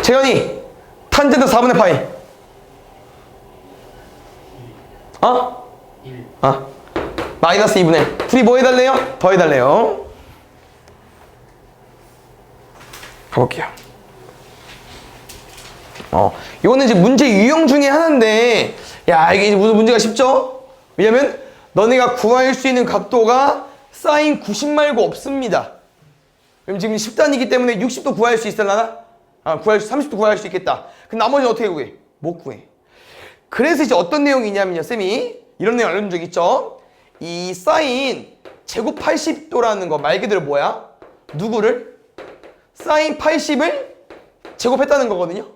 재현이 탄젠트 4분의 파이. 1. 마이너스 2분의 1. 둘이 뭐 해달래요? 더 해달래요. 가볼게요. 이거는 이제 문제 유형 중에 하나인데, 야, 이게 무슨 문제가 쉽죠? 왜냐면 너네가 구할 수 있는 각도가 사인 90 말고 없습니다. 그럼 지금 10단이기 때문에 60도 구할 수 있을라나? 30도 구할 수 있겠다. 그럼 나머지는 어떻게 구해? 못 구해. 그래서 이제 어떤 내용이냐면요, 쌤이 이런 내용 알려준 적 있죠? 이 사인 제곱 80도라는 거 말 그대로 뭐야? 누구를? 사인 80을 제곱했다는 거거든요.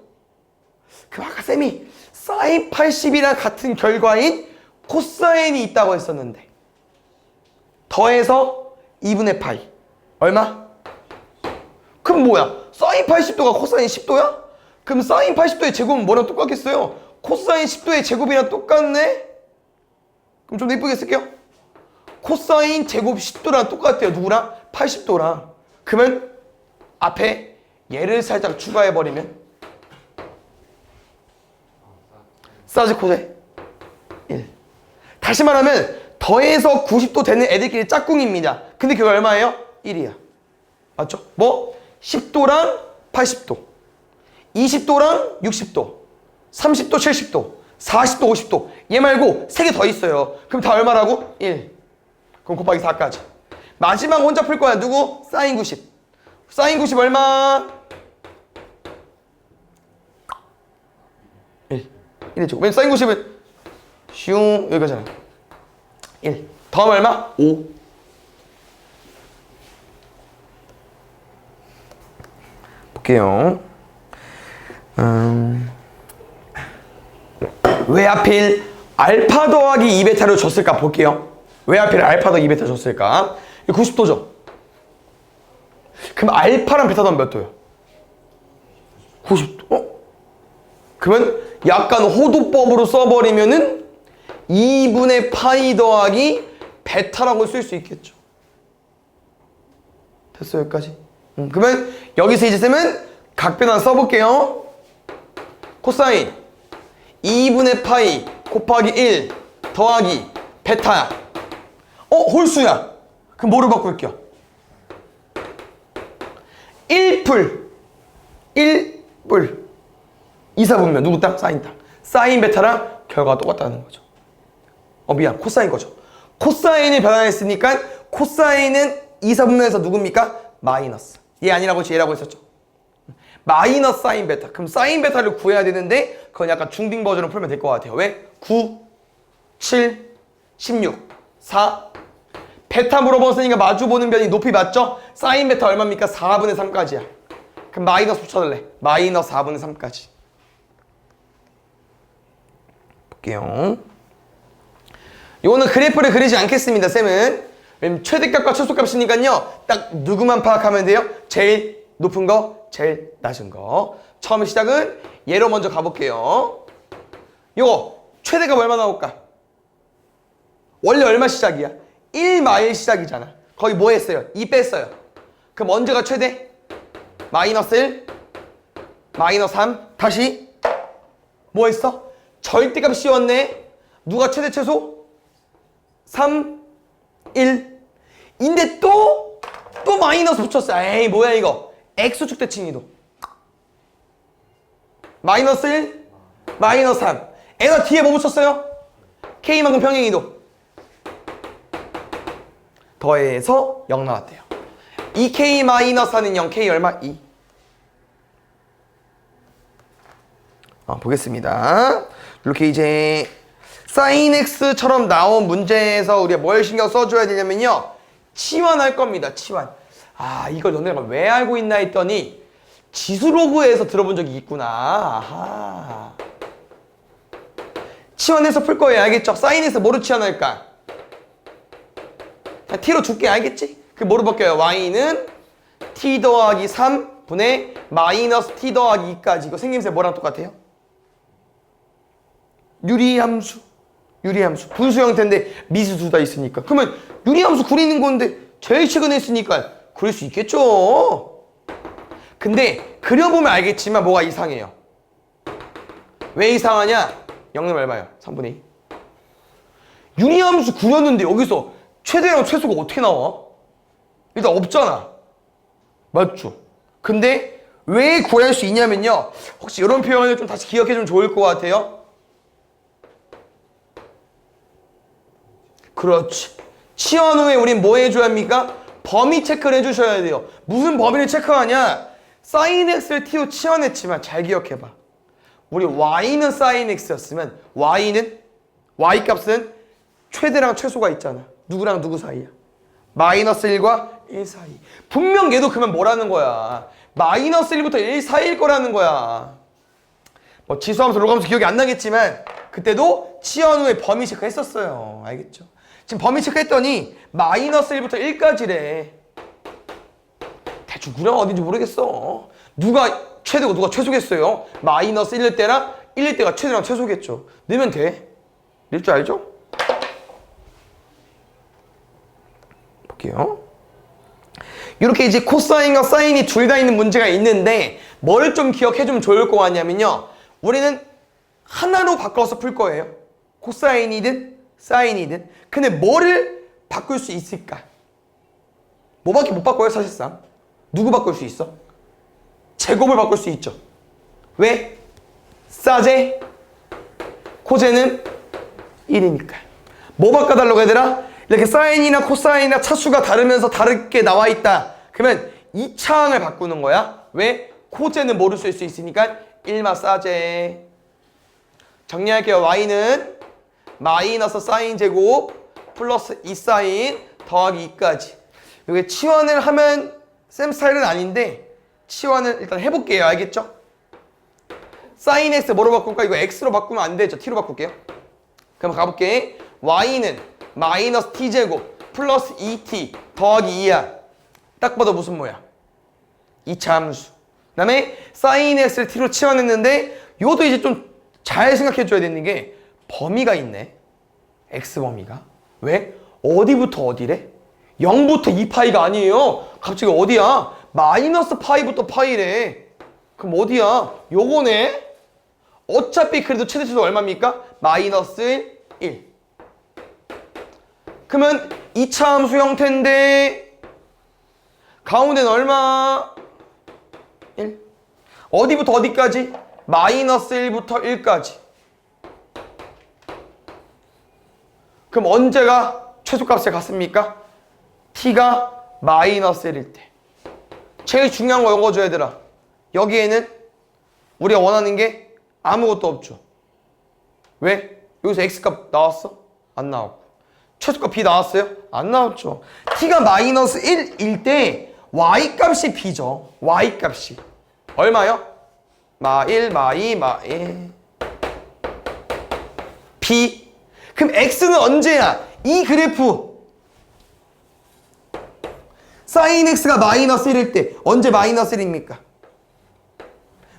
그럼 아까 쌤이 사인 80이랑 같은 결과인 코사인이 있다고 했었는데 더해서 2분의 파이. 얼마? 그럼 뭐야? 사인 80도가 코사인 10도야? 그럼 사인 80도의 제곱은 뭐랑 똑같겠어요? 코사인 10도의 제곱이랑 똑같네? 그럼 좀 더 이쁘게 쓸게요. 코사인 제곱 10도랑 똑같아요. 누구랑? 80도랑. 그러면 앞에 얘를 살짝 추가해버리면 사지 코세 1. 다시 말하면 더해서 90도 되는 애들끼리 짝꿍입니다. 근데 그게 얼마예요? 1이야. 맞죠? 뭐? 10도랑 80도, 20도랑 60도, 30도 70도, 40도 50도. 얘 말고 3개 더 있어요. 그럼 다 얼마라고? 1. 그럼 곱하기 4까지. 마지막 혼자 풀 거야. 누구? 사인 90. 사인 90 얼마? 1. 1이죠. 왜냐면 사인 90은 슝 여기까지잖아. 1. 더하면 얼마? 5. 볼게요. 왜 하필 알파 더하기 2베타를 줬을까 볼게요. 왜 하필 알파 더하기 2베타 줬을까? 90도죠. 그럼 알파랑 베타 더하면 몇 도요? 90도? 그러면 약간 호도법으로 써버리면은 2분의 파이 더하기 베타라고 쓸 수 있겠죠. 됐어요, 여기까지? 그러면 여기서 이제 쌤은 각변환 써볼게요. 코사인 2분의 파이 곱하기 1 더하기 베타야. 홀수야. 그럼 뭐로 바꿀게요? 1풀 1풀 2사분면 누구 땅? 사인 땅. 사인 베타랑 결과가 똑같다는 거죠. 미안, 코사인 거죠. 코사인을 변환했으니까 코사인은 2사분면에서 누굽니까? 마이너스. 얘 아니라고 얘라고 했었죠. 마이너스 사인 베타. 그럼 사인 베타를 구해야 되는데 그건 약간 중딩 버전으로 풀면 될 것 같아요. 왜? 9, 7, 16, 4 베타 물어봤으니까 마주보는 변이 높이 맞죠? 사인 베타 얼마입니까? 4분의 3까지야. 그럼 마이너스 붙여달래. 마이너스 4분의 3까지. 볼게요. 이거는 그래프를 그리지 않겠습니다, 쌤은. 왜냐면 최대값과 최소값이니까요. 딱 누구만 파악하면 돼요? 제일 높은 거, 제일 낮은 거. 처음 시작은 얘로 먼저 가볼게요. 요거 최대값 얼마 나올까? 원래 얼마 시작이야? 1마일 시작이잖아. 거기 뭐 했어요? 2 뺐어요. 그럼 언제가 최대? 마이너스 1, 마이너스 3, 다시 뭐 했어? 절대값 씌웠네. 누가 최대 최소? 3, 1 인데 또 마이너스 붙였어. 에이 뭐야 이거. X축 대칭이도 마이너스 1, 마이너스 3 에다 뒤에 뭐 붙였어요? K만큼 평행이도 더해서 0 나왔대요. 2K 마이너스 4는 0, K 얼마? 2. 보겠습니다. 이렇게 이제 sin x처럼 나온 문제에서 우리가 뭘 신경 써줘야 되냐면요. 치환할 겁니다. 치환. 이걸 너네가 왜 알고 있나 했더니 지수로그에서 들어본 적이 있구나. 아하. 치환해서 풀 거예요. 알겠죠? sin x 뭐로 치환할까? 자, t로 줄게. 알겠지? 그 뭐로 바뀌어요? y는 t 더하기 3분의 마이너스 t 더하기 2까지. 이거 생김새 뭐랑 똑같아요? 유리함수. 유리함수. 분수 형태인데 미수 둘 다 있으니까. 그러면 유리함수 그리는 건데 제일 최근에 했으니까 그릴 수 있겠죠. 근데 그려보면 알겠지만 뭐가 이상해요. 왜 이상하냐? 0은 얼마예요? 3분의 2. 유리함수 그렸는데 여기서 최대랑 최소가 어떻게 나와? 일단 없잖아. 맞죠? 근데 왜 구할 수 있냐면요. 혹시 이런 표현을 좀 다시 기억해주면 좋을 것 같아요. 그렇지. 치환 후에 우린 뭐 해줘야 합니까? 범위 체크를 해주셔야 돼요. 무슨 범위를 체크하냐? sin x를 t로 치환했지만 잘 기억해봐. 우리 y는 sin x였으면 y 값은 최대랑 최소가 있잖아. 누구랑 누구 사이야? 마이너스 1과 1 사이. 분명 얘도 그러면 뭐라는 거야? 마이너스 1부터 1 사이일 거라는 거야. 뭐 지수함수, 로함수 기억이 안 나겠지만 그때도 치환 후에 범위 체크 했었어요. 알겠죠? 지금 범위 체크했더니 마이너스 1부터 1까지래. 대충 구령 어딘지 모르겠어. 누가 최대고 누가 최소겠어요? 마이너스 1일 때랑 1일 때가 최대랑 최소겠죠. 넣으면 돼. 낼 줄 알죠? 볼게요. 이렇게 이제 코사인과 사인이 둘 다 있는 문제가 있는데 뭘 좀 기억해주면 좋을 것 같냐면요. 우리는 하나로 바꿔서 풀 거예요. 코사인이든 사인이든. 근데 뭐를 바꿀 수 있을까? 뭐밖에 못 바꿔요 사실상. 누구 바꿀 수 있어? 제곱을 바꿀 수 있죠. 왜? 사제 코제는 1이니까. 뭐 바꿔달라고 얘들아? 이렇게 사인이나 코사인이나 차수가 다르면서 다르게 나와 있다. 그러면 이 차항을 바꾸는 거야. 왜? 코제는 뭐를 쓸 수 있으니까 1마 사제. 정리할게요. y는 마이너스 사인 제곱 플러스 2 사인 더하기 2까지. 이게 치환을 하면 쌤 스타일은 아닌데 치환을 일단 해볼게요. 알겠죠? sin x 뭐로 바꿀까? 이거 x로 바꾸면 안 되죠. t로 바꿀게요. 그럼 가볼게. y는 마이너스 t제곱 플러스 2t 더하기 2야. 딱 봐도 무슨 뭐야? 2차 함수. 그 다음에 sin x를 t로 치환했는데 이것도 이제 좀 잘 생각해 줘야 되는 게 범위가 있네. x 범위가. 왜? 어디부터 어디래? 0부터 2파이가 아니에요. 갑자기 어디야? 마이너스 파이부터 파이래. 그럼 어디야? 요거네. 어차피 그래도 최대치도 얼마입니까? 마이너스 1. 그러면 2차 함수 형태인데 가운데는 얼마? 1. 어디부터 어디까지? 마이너스 1부터 1까지. 그럼 언제가 최소값에 갔습니까? t가 마이너스 1일 때. 제일 중요한 거 이거죠, 얘들아. 여기에는 우리가 원하는 게 아무것도 없죠. 왜? 여기서 x값 나왔어? 안 나왔고. 최소값 b 나왔어요? 안 나왔죠. t가 마이너스 1일 때 y값이 b죠. y값이. 얼마요? 마1, 마2, 마1. b. 그럼 x는 언제야? 이 그래프. sin x가 마이너스 1일 때 언제 마이너스 1입니까?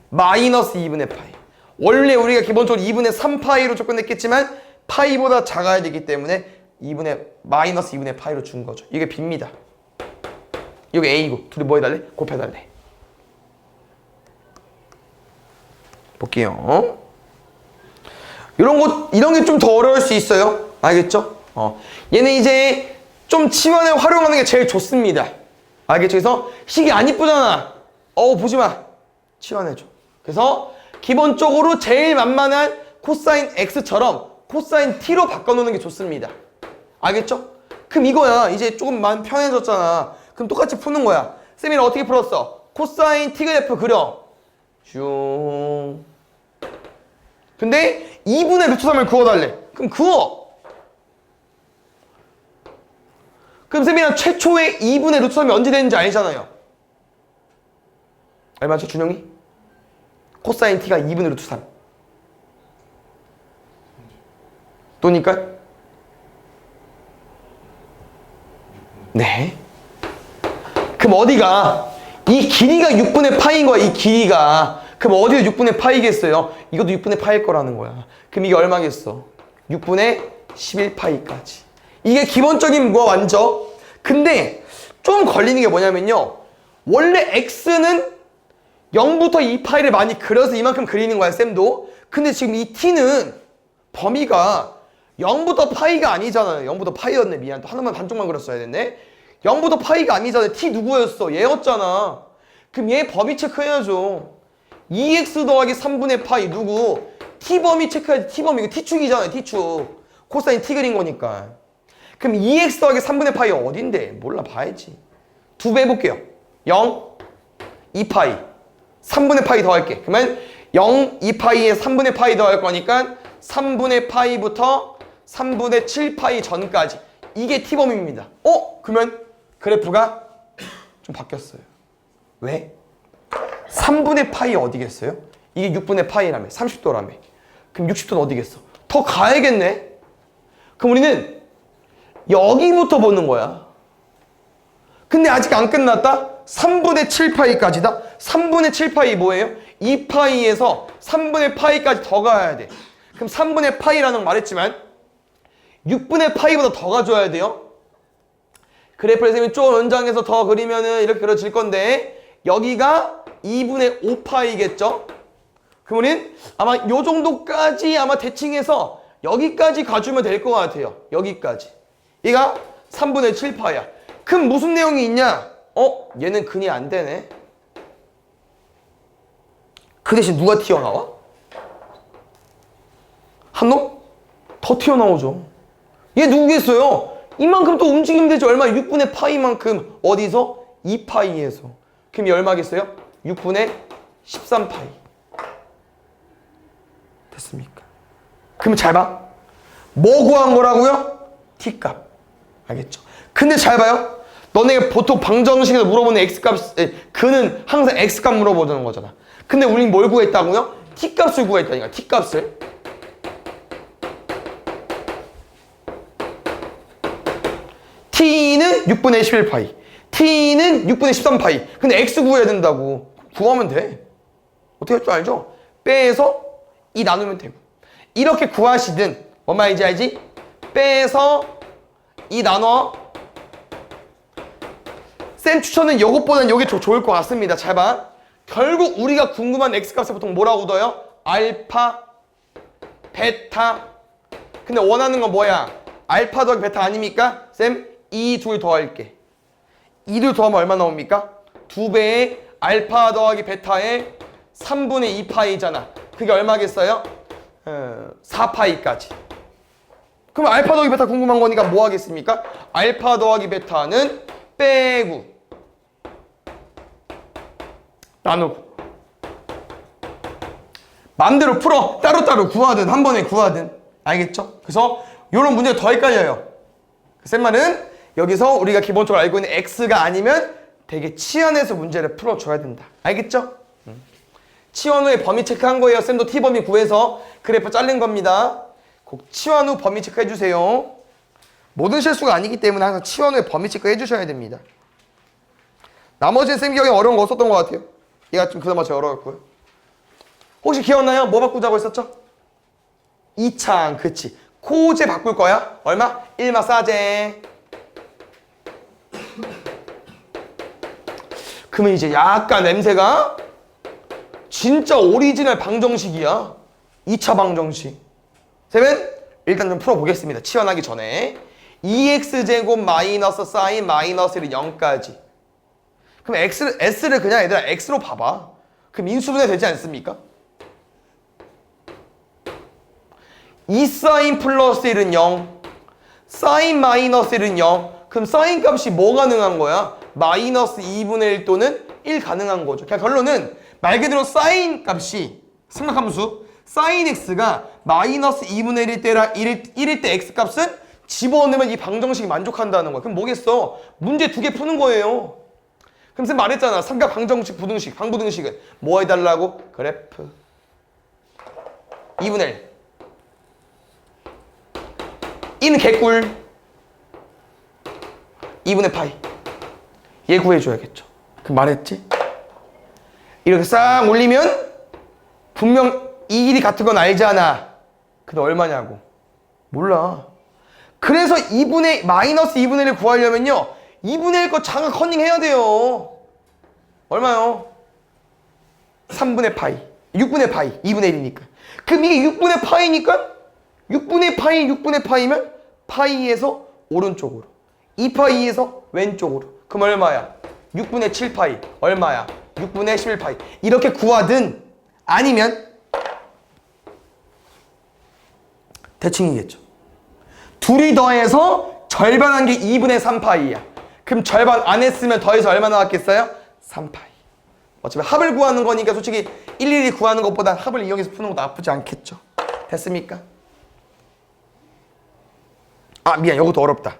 마이너스 2분의 파이. 원래 우리가 기본적으로 2분의 3파이로 접근했겠지만 파이보다 작아야 되기 때문에 마이너스 2분의 파이로 준 거죠. 이게 b입니다. 이게 a고 둘이 뭐 해달래? 곱해달래. 볼게요. 이런 게 좀 더 어려울 수 있어요. 알겠죠? 얘는 이제 좀 치환에 활용하는 게 제일 좋습니다. 알겠죠? 그래서 식이 안 이쁘잖아. 보지 마. 치환해줘. 그래서 기본적으로 제일 만만한 코사인 x처럼 코사인 t로 바꿔놓는 게 좋습니다. 알겠죠? 그럼 이거야. 이제 조금 마음 편해졌잖아. 그럼 똑같이 푸는 거야. 쌤이랑 어떻게 풀었어? 코사인 t 그래프 그려. 슝. 근데 2분의 루트 3을 그어달래. 그럼 그어. 그럼 쌤이랑 최초의 2분의 루트 3이 언제 되는지 알잖아요. 알맞죠, 준영이? 코사인 t가 2분의 루트 3. 또니까? 네. 그럼 어디가? 이 길이가 6분의 파인 거야, 이 길이가. 그럼 어디가 6분의 파이겠어요? 이것도 6분의 파일 거라는 거야. 그럼 이게 얼마겠어? 6분의 11파이까지. 이게 기본적인 거 완전. 근데 좀 걸리는 게 뭐냐면요. 원래 x는 0부터 2파이를 많이 그려서 이만큼 그리는 거야, 쌤도. 근데 지금 이 t는 범위가 0부터 파이가 아니잖아요. 0부터 파이였네. 미안. 또 하나만 반쪽만 그렸어야 됐네. 0부터 파이가 아니잖아요. t 누구였어? 얘였잖아. 그럼 얘 범위 체크해야죠. 2x 더하기 3분의 파이 누구? t범위 체크해야지. t범위 이거 t축이잖아요. t축. 코사인 t 그린 거니까. 그럼 2x 더하기 3분의 파이 어딘데? 몰라 봐야지. 2배 해볼게요. 0, 2파이 3분의 파이 더할게. 그러면 0, 2파이에 3분의 파이 더할 거니까 3분의 파이부터 3분의 7파이 전까지. 이게 t범위입니다. 그러면 그래프가 좀 바뀌었어요. 왜? 3분의 파이 어디겠어요? 이게 6분의 파이라며. 30도라며. 그럼 60도는 어디겠어? 더 가야겠네. 그럼 우리는 여기부터 보는 거야. 근데 아직 안 끝났다? 3분의 7파이까지다? 3분의 7파이 뭐예요? 2파이에서 3분의 파이까지 더 가야 돼. 그럼 3분의 파이라는 거 말했지만 6분의 파이보다 더 가줘야 돼요. 그래프를 선생님이 좀 연장해서 더 그리면은 이렇게 그려질 건데 여기가 2분의 5파이겠죠? 그럼 우리는 아마 요 정도까지 아마 대칭해서 여기까지 가주면 될 것 같아요. 여기까지. 얘가 3분의 7파야. 그럼 무슨 내용이 있냐? 얘는 근이 안 되네. 그 대신 누가 튀어나와? 한 놈? 더 튀어나오죠. 얘 누구겠어요? 이만큼 또 움직이면 되죠. 얼마? 6분의 파이만큼. 어디서? 2파이에서. 그럼 이 얼마겠어요? 6분의 13파이. 됐습니까? 그러면 잘 봐. 뭐 구한 거라고요? t값. 알겠죠? 근데 잘 봐요. 너네 보통 방정식에서 물어보는 x값, 그는 항상 x값 물어보는 거잖아. 근데 우린 뭘 구했다고요? t값을 구했다니까. t값을. t는 6분의 11파이, t는 6분의 13파이. 근데 x 구해야 된다고. 구하면 돼. 어떻게 할 줄 알죠? 빼서 2 나누면 되고. 이렇게 구하시든 뭔 말인지 알지? 빼서 2 나눠. 쌤 추천은 요것보다는 요게 좋을 것 같습니다. 잘 봐. 결국 우리가 궁금한 x값을 보통 뭐라고 얻어요? 알파, 베타. 근데 원하는 건 뭐야? 알파 더하기 베타 아닙니까? 쌤, 2 둘 더할게. 2를 더하면 얼마 나옵니까? 2배의 알파 더하기 베타의 3분의 2파이잖아. 그게 얼마겠어요? 4파이까지. 그럼 알파 더하기 베타 궁금한 거니까 뭐 하겠습니까? 알파 더하기 베타는 빼고 나누고. 마음대로 풀어. 따로따로 구하든 한 번에 구하든. 알겠죠? 그래서 이런 문제가 더 헷갈려요. 쌤 말은 여기서 우리가 기본적으로 알고 있는 x가 아니면 되게 치환해서 문제를 풀어줘야 된다. 알겠죠? 치환 후에 범위 체크한 거예요. 쌤도 t범위 구해서 그래프 자른 겁니다. 꼭 치환 후 범위 체크 해주세요. 모든 실수가 아니기 때문에 항상 치환 후에 범위 체크 해주셔야 됩니다. 나머지는 쌤 기억에 어려운 거 없었던 것 같아요. 얘가 좀 그나마 제일 어려웠고요. 혹시 기억나요? 뭐 바꾸자고 했었죠? 이창, 그치. 코제 바꿀 거야. 얼마? 1마 싸제. 그러면 이제 약간 냄새가 진짜 오리지널 방정식이야. 2차 방정식. 쌤은 일단 좀 풀어보겠습니다. 치환하기 전에. 2x제곱 마이너스 사인 마이너스 1은 0까지. 그럼 s를 그냥 얘들아 x로 봐봐. 그럼 인수분해 되지 않습니까? 2 사인 플러스 1은 0, 사인 마이너스 1은 0. 그럼 사인 값이 뭐 가능한 거야? 마이너스 2분의 1 또는 1 가능한 거죠. 그냥 결론은 말 그대로 사인 값이 승낙함수 사인 x가 마이너스 2분의 1일 때라 1일 때 x 값은 집어넣으면 이 방정식이 만족한다는 거야. 그럼 뭐겠어? 문제 2개 푸는 거예요. 그럼 쌤 말했잖아. 삼각 방정식, 부등식, 방부등식은 뭐 해달라고? 그래프 2분의 1. 2는 개꿀. 2분의 파이. 얘 구해줘야겠죠. 그럼 말했지? 이렇게 싹 올리면 분명 이 길이 같은 건 알잖아. 근데 얼마냐고. 몰라. 그래서 마이너스 2분의 1을 구하려면요 2분의 1 거 장을 커닝 해야 돼요. 얼마요? 3분의 파이. 6분의 파이. 2분의 1이니까. 그럼 이게 6분의 파이니까 6분의 파이, 6분의 파이면 파이에서 오른쪽으로 2파이에서 왼쪽으로. 그럼 얼마야? 6분의 7파이. 얼마야? 6분의 11파이. 이렇게 구하든 아니면 대칭이겠죠. 둘이 더해서 절반한 게 2분의 3파이야. 그럼 절반 안 했으면 더해서 얼마 나왔겠어요? 3파이. 어차피 합을 구하는 거니까 솔직히 일일이 구하는 것보다 합을 이용해서 푸는 것도 나쁘지 않겠죠. 됐습니까? 아 미안, 이것도 어렵다.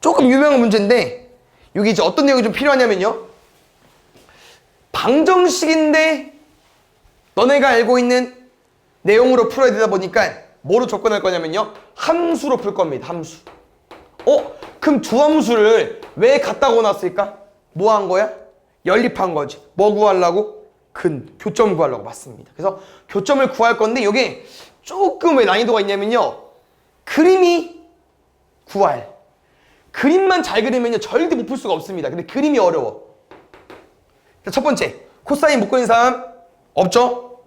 조금 유명한 문제인데 여기 이제 어떤 내용이 좀 필요하냐면요, 방정식인데 너네가 알고 있는 내용으로 풀어야 되다 보니까 뭐로 접근할 거냐면요, 함수로 풀 겁니다. 함수. 그럼 두 함수를 왜 갖다가 놨을까? 뭐 한 거야? 연립한 거지. 뭐 구하려고? 교점 구하려고. 맞습니다. 그래서 교점을 구할 건데 이게 조금 왜 난이도가 있냐면요, 그림이 구할. 그림만 잘 그리면요 절대 못 풀 수가 없습니다. 근데 그림이 어려워. 첫 번째, 코사인 못 그린 사람 없죠?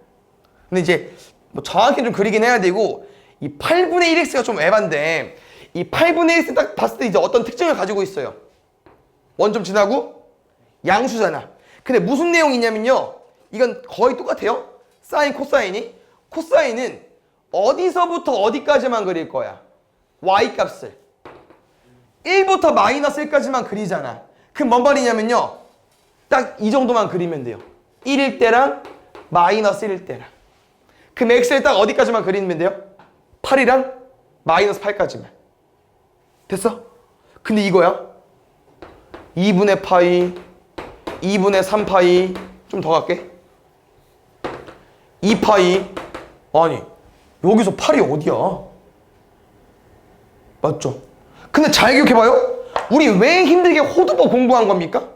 근데 이제 뭐 정확히 좀 그리긴 해야 되고, 이 8분의 1x가 좀 에반데, 이 8분의 1x 딱 봤을 때 이제 어떤 특징을 가지고 있어요. 원점 지나고 양수잖아. 근데 무슨 내용이냐면요, 이건 거의 똑같아요. 사인, 코사인은 어디서부터 어디까지만 그릴 거야? y 값을 1부터 마이너스 1까지만 그리잖아. 그럼 뭔 말이냐면요, 딱 이 정도만 그리면 돼요. 1일 때랑 마이너스 1일 때랑. 그럼 x를 딱 어디까지만 그리면 돼요? 8이랑 마이너스 8까지만. 됐어? 근데 이거야 2분의 파이, 2분의 3파이. 좀 더 갈게. 2파이. 아니 여기서 8이 어디야? 맞죠? 근데 잘 기억해봐요. 우리 왜 힘들게 호두법 공부한 겁니까?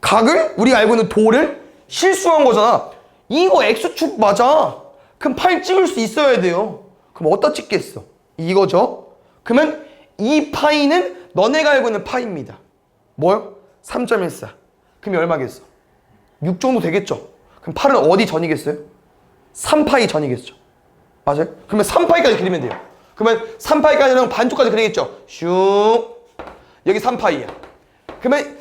각을 우리가 알고 있는 도를 실수한 거잖아. 이거 X축 맞아. 그럼 8 찍을 수 있어야 돼요. 그럼 어디다 찍겠어? 이거죠. 그러면 이 파이는 너네가 알고 있는 파이입니다. 뭐요? 3.14. 그럼 얼마겠어? 6 정도 되겠죠? 그럼 8은 어디 전이겠어요? 3파이 전이겠죠? 맞아요? 그러면 3파이까지 그리면 돼요. 그러면 3파이까지는 반쪽까지 그리겠죠? 슉. 여기 3파이야. 그러면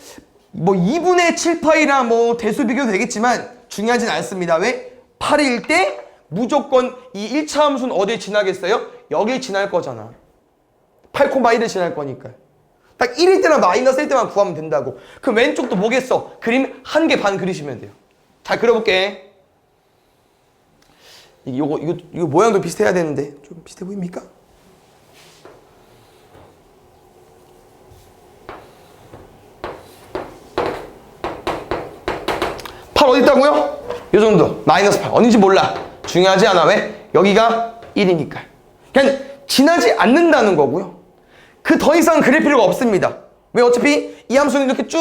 뭐 2분의 7파이랑 뭐 대수 비교도 되겠지만 중요하진 않습니다. 왜? 8일 때 무조건 이 1차 함수는 어디에 지나겠어요? 여기에 지날 거잖아. 8,1을 지날 거니까. 딱 1일 때랑 마이너스 1 때만 구하면 된다고. 그럼 왼쪽도 뭐겠어? 그림 1개 반 그리시면 돼요. 잘 그려볼게. 이거 모양도 비슷해야 되는데 좀 비슷해 보입니까? 어디 있다고요? 이 정도. 마이너스 8. 어딘지 몰라. 중요하지 않아. 왜? 여기가 1이니까. 그냥 지나지 않는다는 거고요. 그 더 이상 그릴 필요가 없습니다. 왜? 어차피 이 함수는 이렇게 쭉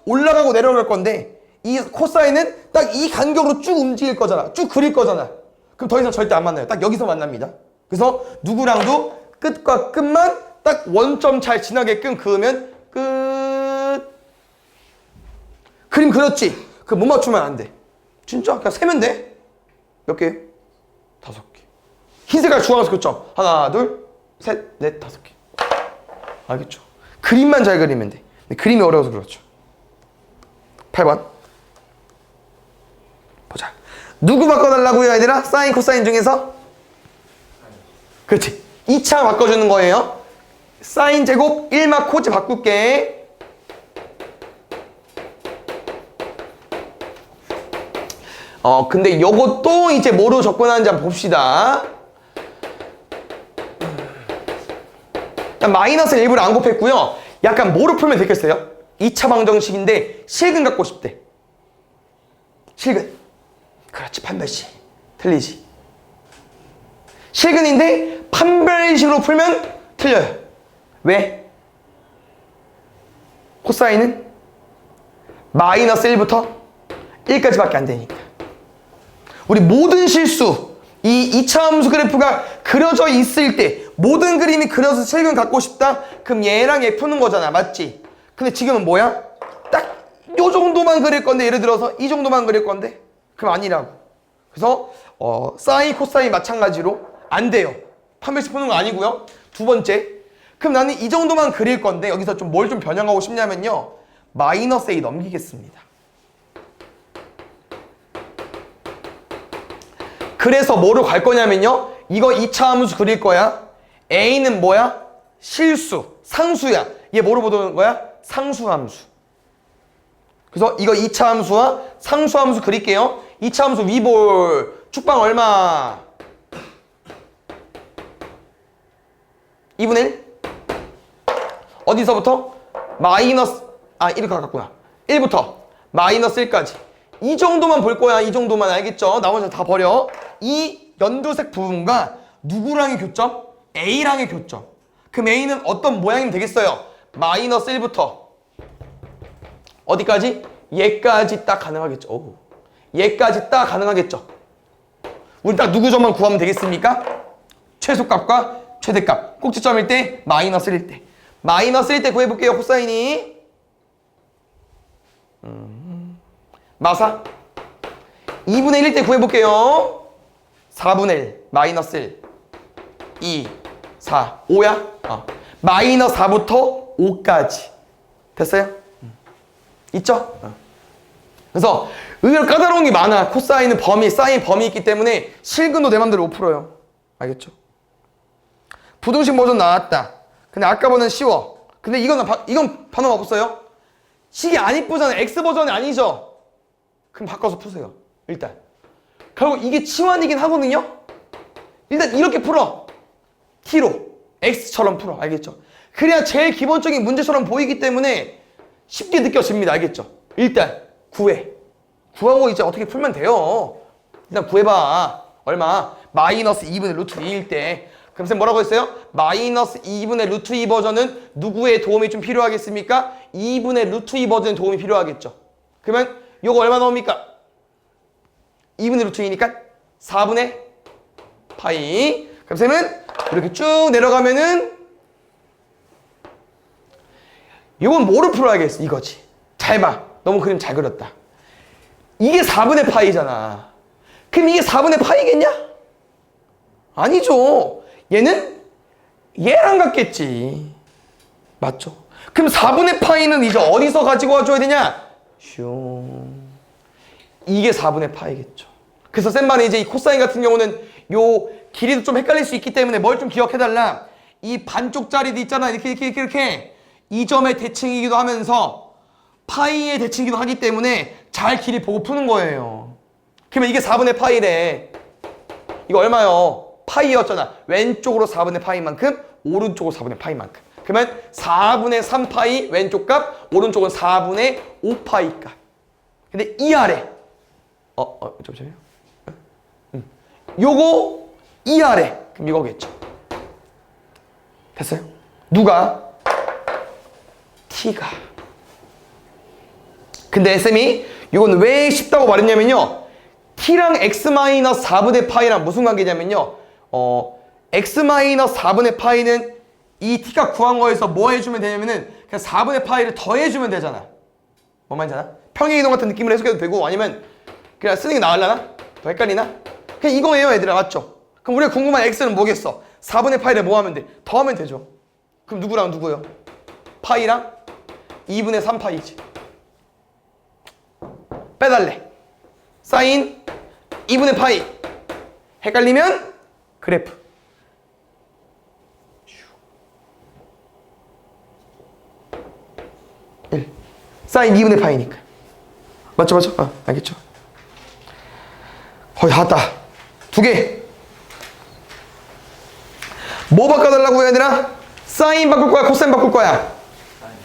올라가고 내려갈 건데 이 코사인은 딱 이 간격으로 쭉 움직일 거잖아. 쭉 그릴 거잖아. 그럼 더 이상 절대 안 만나요. 딱 여기서 만납니다. 그래서 누구랑도 끝과 끝만 딱 원점 잘 지나게끔 그으면 끝. 그림 그렸지? 그 못 맞추면 안 돼. 진짜 그냥 세면 돼. 몇 개? 5개. 흰색깔 주황색 교점. 하나, 둘, 셋, 넷, 5개. 알겠죠? 그림만 잘 그리면 돼. 근데 그림이 어려워서 그렇죠. 8번. 보자. 누구 바꿔달라고요, 얘들아? 사인, 코사인 중에서? 그렇지. 2차 바꿔주는 거예요. 사인 제곱 1마 코지 바꿀게. 근데 요것도 이제 뭐로 접근하는지 한번 봅시다. 마이너스 일부러 안 곱했고요. 약간 뭐로 풀면 되겠어요? 2차 방정식인데 실근 갖고 싶대. 실근. 그렇지, 판별식. 틀리지. 실근인데 판별식으로 풀면 틀려요. 왜? 코사인은 마이너스 1부터 1까지밖에 안 되니까. 우리 모든 실수, 이 2차 함수 그래프가 그려져 있을 때 모든 그림이 그려서 실근 갖고 싶다? 그럼 얘랑 얘 푸는 거잖아. 맞지? 근데 지금은 뭐야? 딱 요 정도만 그릴 건데, 예를 들어서 이 정도만 그릴 건데 그럼 아니라고. 그래서 사인, 코사인 마찬가지로 안 돼요. 판별식 푸는 거 아니고요. 두 번째, 그럼 나는 이 정도만 그릴 건데 여기서 좀 뭘 좀 변형하고 싶냐면요, 마이너스 A 넘기겠습니다. 그래서 뭐로 갈 거냐면요, 이거 2차 함수 그릴 거야. A는 뭐야? 실수, 상수야. 얘 뭐로 보는 거야? 상수함수. 그래서 이거 2차 함수와 상수함수 그릴게요. 2차 함수 위볼 축방 얼마? 2분의 1? 어디서부터? 마이너스 1을 가깝구나. 1부터 마이너스 1까지. 이 정도만 볼 거야. 이 정도만. 알겠죠? 나머지는 다 버려. 이 연두색 부분과 누구랑의 교점? A랑의 교점. 그럼 A는 어떤 모양이면 되겠어요? 마이너스 1부터 어디까지? 얘까지 딱 가능하겠죠. 오. 얘까지 딱 가능하겠죠. 우리 딱 누구 점만 구하면 되겠습니까? 최소값과 최대값. 꼭지점일 때, 마이너스 1일 때. 마이너스 1일 때 구해볼게요. 코사인이. 마사. 2분의 1일 때 구해볼게요. 4분의 1, 마이너스 1, 2, 4, 5야? 마이너스 4부터 5까지. 됐어요? 있죠? 그래서 의외로 까다로운 게 많아. 코사인은 범위, 사인 범위 있기 때문에 실근도 내 맘대로 못 풀어요. 알겠죠? 부등식 버전 나왔다. 근데 아까 보는 쉬워. 근데 이건 반응 없어요? 식이 안 이쁘잖아요. X 버전이 아니죠? 그럼 바꿔서 푸세요. 일단. 결국 이게 치환이긴 하거든요? 일단 이렇게 풀어. T로. X처럼 풀어. 알겠죠? 그래야 제일 기본적인 문제처럼 보이기 때문에 쉽게 느껴집니다. 알겠죠? 일단 구해. 구하고 이제 어떻게 풀면 돼요. 일단 구해봐. 얼마? 마이너스 2분의 루트 2일 때. 그럼 쌤 뭐라고 했어요? 마이너스 2분의 루트 2 버전은 누구의 도움이 좀 필요하겠습니까? 2분의 루트 2 버전의 도움이 필요하겠죠. 그러면 요거 얼마 나옵니까? 2분의 루트 2니까 4분의 파이. 그럼 쌤은 이렇게 쭉 내려가면은 이건 뭐를 풀어야겠어? 이거지. 잘 봐. 너무 그림 잘 그렸다. 이게 4분의 파이잖아. 그럼 이게 4분의 파이겠냐? 아니죠. 얘는 얘랑 같겠지. 맞죠? 그럼 4분의 파이는 이제 어디서 가지고 와줘야 되냐? 슝. 이게 4분의 파이겠죠. 그래서 쌤 말은 이제 이 코사인 같은 경우는 요 길이도 좀 헷갈릴 수 있기 때문에 뭘 좀 기억해달라. 이 반쪽짜리도 있잖아. 이렇게. 이 점의 대칭이기도 하면서 파이의 대칭이기도 하기 때문에 잘 길이 보고 푸는 거예요. 그러면 이게 4분의 파이래. 이거 얼마요? 파이였잖아. 왼쪽으로 4분의 파이만큼, 오른쪽으로 4분의 파이만큼. 그러면 4분의 3파이 왼쪽 값, 오른쪽은 4분의 5파이 값. 근데 이 아래. 잠시만요. 요거 이 아래. 그럼 이거겠죠. 됐어요? 누가? T가. 근데 쌤이 이건 왜 쉽다고 말했냐면요. T랑 X-4분의 파이랑 무슨 관계냐면요. X-4분의 파이는 이 T가 구한 거에서 뭐 해주면 되냐면은 그냥 4분의 파이를 더해주면 되잖아. 뭔 말인지 알아? 평행이동 같은 느낌으로 해석해도 되고 아니면 그냥 쓰는 게 나으려나? 더 헷갈리나? 그냥 이거예요 얘들아. 맞죠? 그럼 우리가 궁금한 X는 뭐겠어? 4분의 파이를 뭐 하면 돼? 더하면 되죠. 그럼 누구랑 누구요? 파이랑 2분의 3파이지. 빼달래. 사인 2분의 파이. 헷갈리면 그래프. 사인 2분의 파이니까. 맞죠? 알겠죠? 거의 다 왔다. 2개. 뭐 바꿔달라고 해야 되나? 사인 바꿀 거야? 코사인 바꿀 거야?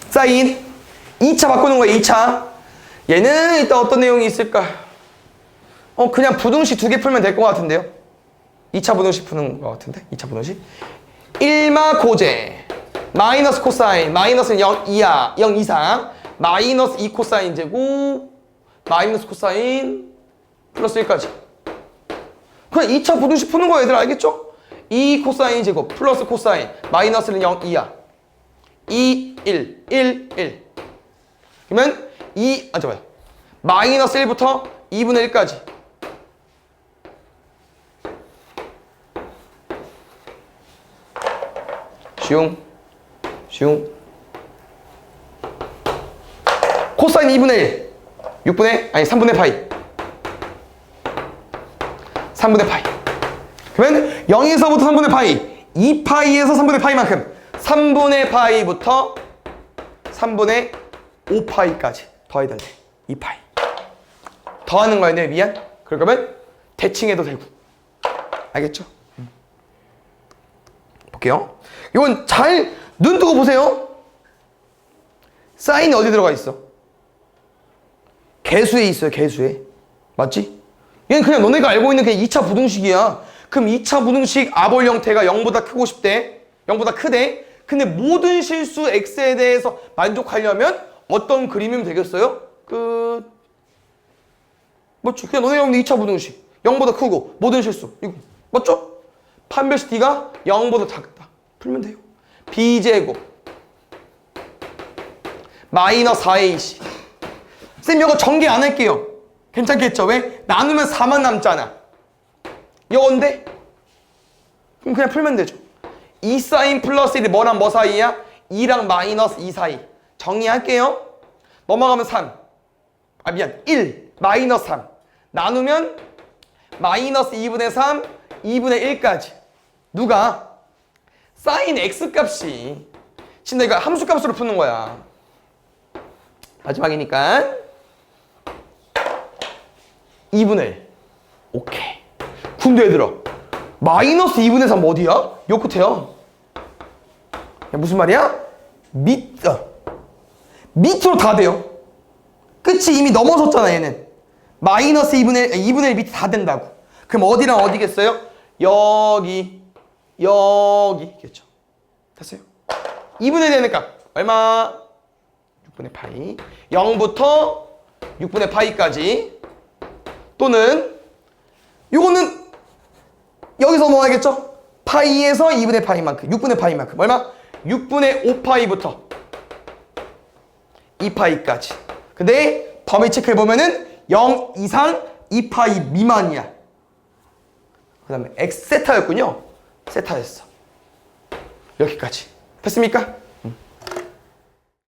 사인. 2차 바꾸는 거야. 2차. 얘는 이따 어떤 내용이 있을까? 그냥 부등식 2개 풀면 될 것 같은데요? 2차 부등식 푸는 것 같은데? 2차 부등식. 1마 고제. 마이너스 코사인. 마이너스는 0 이하. 0 이상. 마이너스 2 코사인 제곱. 마이너스 코사인. 플러스 1까지. 그냥 2차 부등식 푸는 거 얘들 알겠죠? 2 코사인 제곱. 플러스 코사인. 마이너스는 0 이하. 2, 1. 1, 1. 그러면 마이너스 1부터 2분의 1까지. 슝. 코사인 2분의 1. 3분의 파이. 3분의 파이. 그러면 0에서부터 3분의 파이. 2파이에서 3분의 파이만큼. 3분의 파이부터 3분의 5파이까지 더해달래. 2파이. 더하는 거였네. 미안. 그러면 대칭해도 되고. 알겠죠? 볼게요. 이건 잘 눈 뜨고 보세요. 사인이 어디 들어가 있어? 개수에 있어요. 개수에. 맞지? 얘는 그냥 너네가 알고 있는 그냥 2차 부등식이야. 그럼 2차 부등식 아볼 형태가 0보다 크고 싶대. 0보다 크대. 근데 모든 실수 x에 대해서 만족하려면 어떤 그림이면 되겠어요? 맞죠? 그냥 너네가 없는 2차 부등식. 0보다 크고 모든 실수. 이거 맞죠? 판별식 d가 0보다 작다. 풀면 돼요. b제곱 마이너스 4ac. 쌤 이거 전개 안 할게요. 괜찮겠죠? 왜? 나누면 4만 남잖아. 이건데? 그럼 그냥 풀면 되죠. 2 사인 플러스 1이 뭐랑 뭐 사이야? 2랑 마이너스 2 사이. 정리할게요. 넘어가면 3. 1. 마이너스 3. 나누면 마이너스 2분의 3, 2분의 1까지. 누가? 사인 x 값이. 지금 내가 함수 값으로 푸는 거야. 마지막이니까 2분의 1. 오케이. 근데 얘들아, 마이너스 2분의 3 어디야? 요 끝에야. 야, 무슨 말이야? 밑으로 다 돼요. 끝이 이미 넘어섰잖아 얘는. 마이너스 2분의 1 밑에 다 된다고. 그럼 어디랑 어디겠어요? 여기겠죠. 됐어요? 2분의 되는 값 얼마? 6분의 파이. 0부터 6분의 파이까지. 또는 요거는 여기서 뭐 하겠죠? 파이에서 2분의 파이만큼, 6분의 파이만큼 얼마? 6분의 5파이부터 2파이까지. 근데 범위 체크해보면은 0 이상 2파이 미만이야. 그 다음에 X세타였군요. 세타였어. 여기까지. 됐습니까?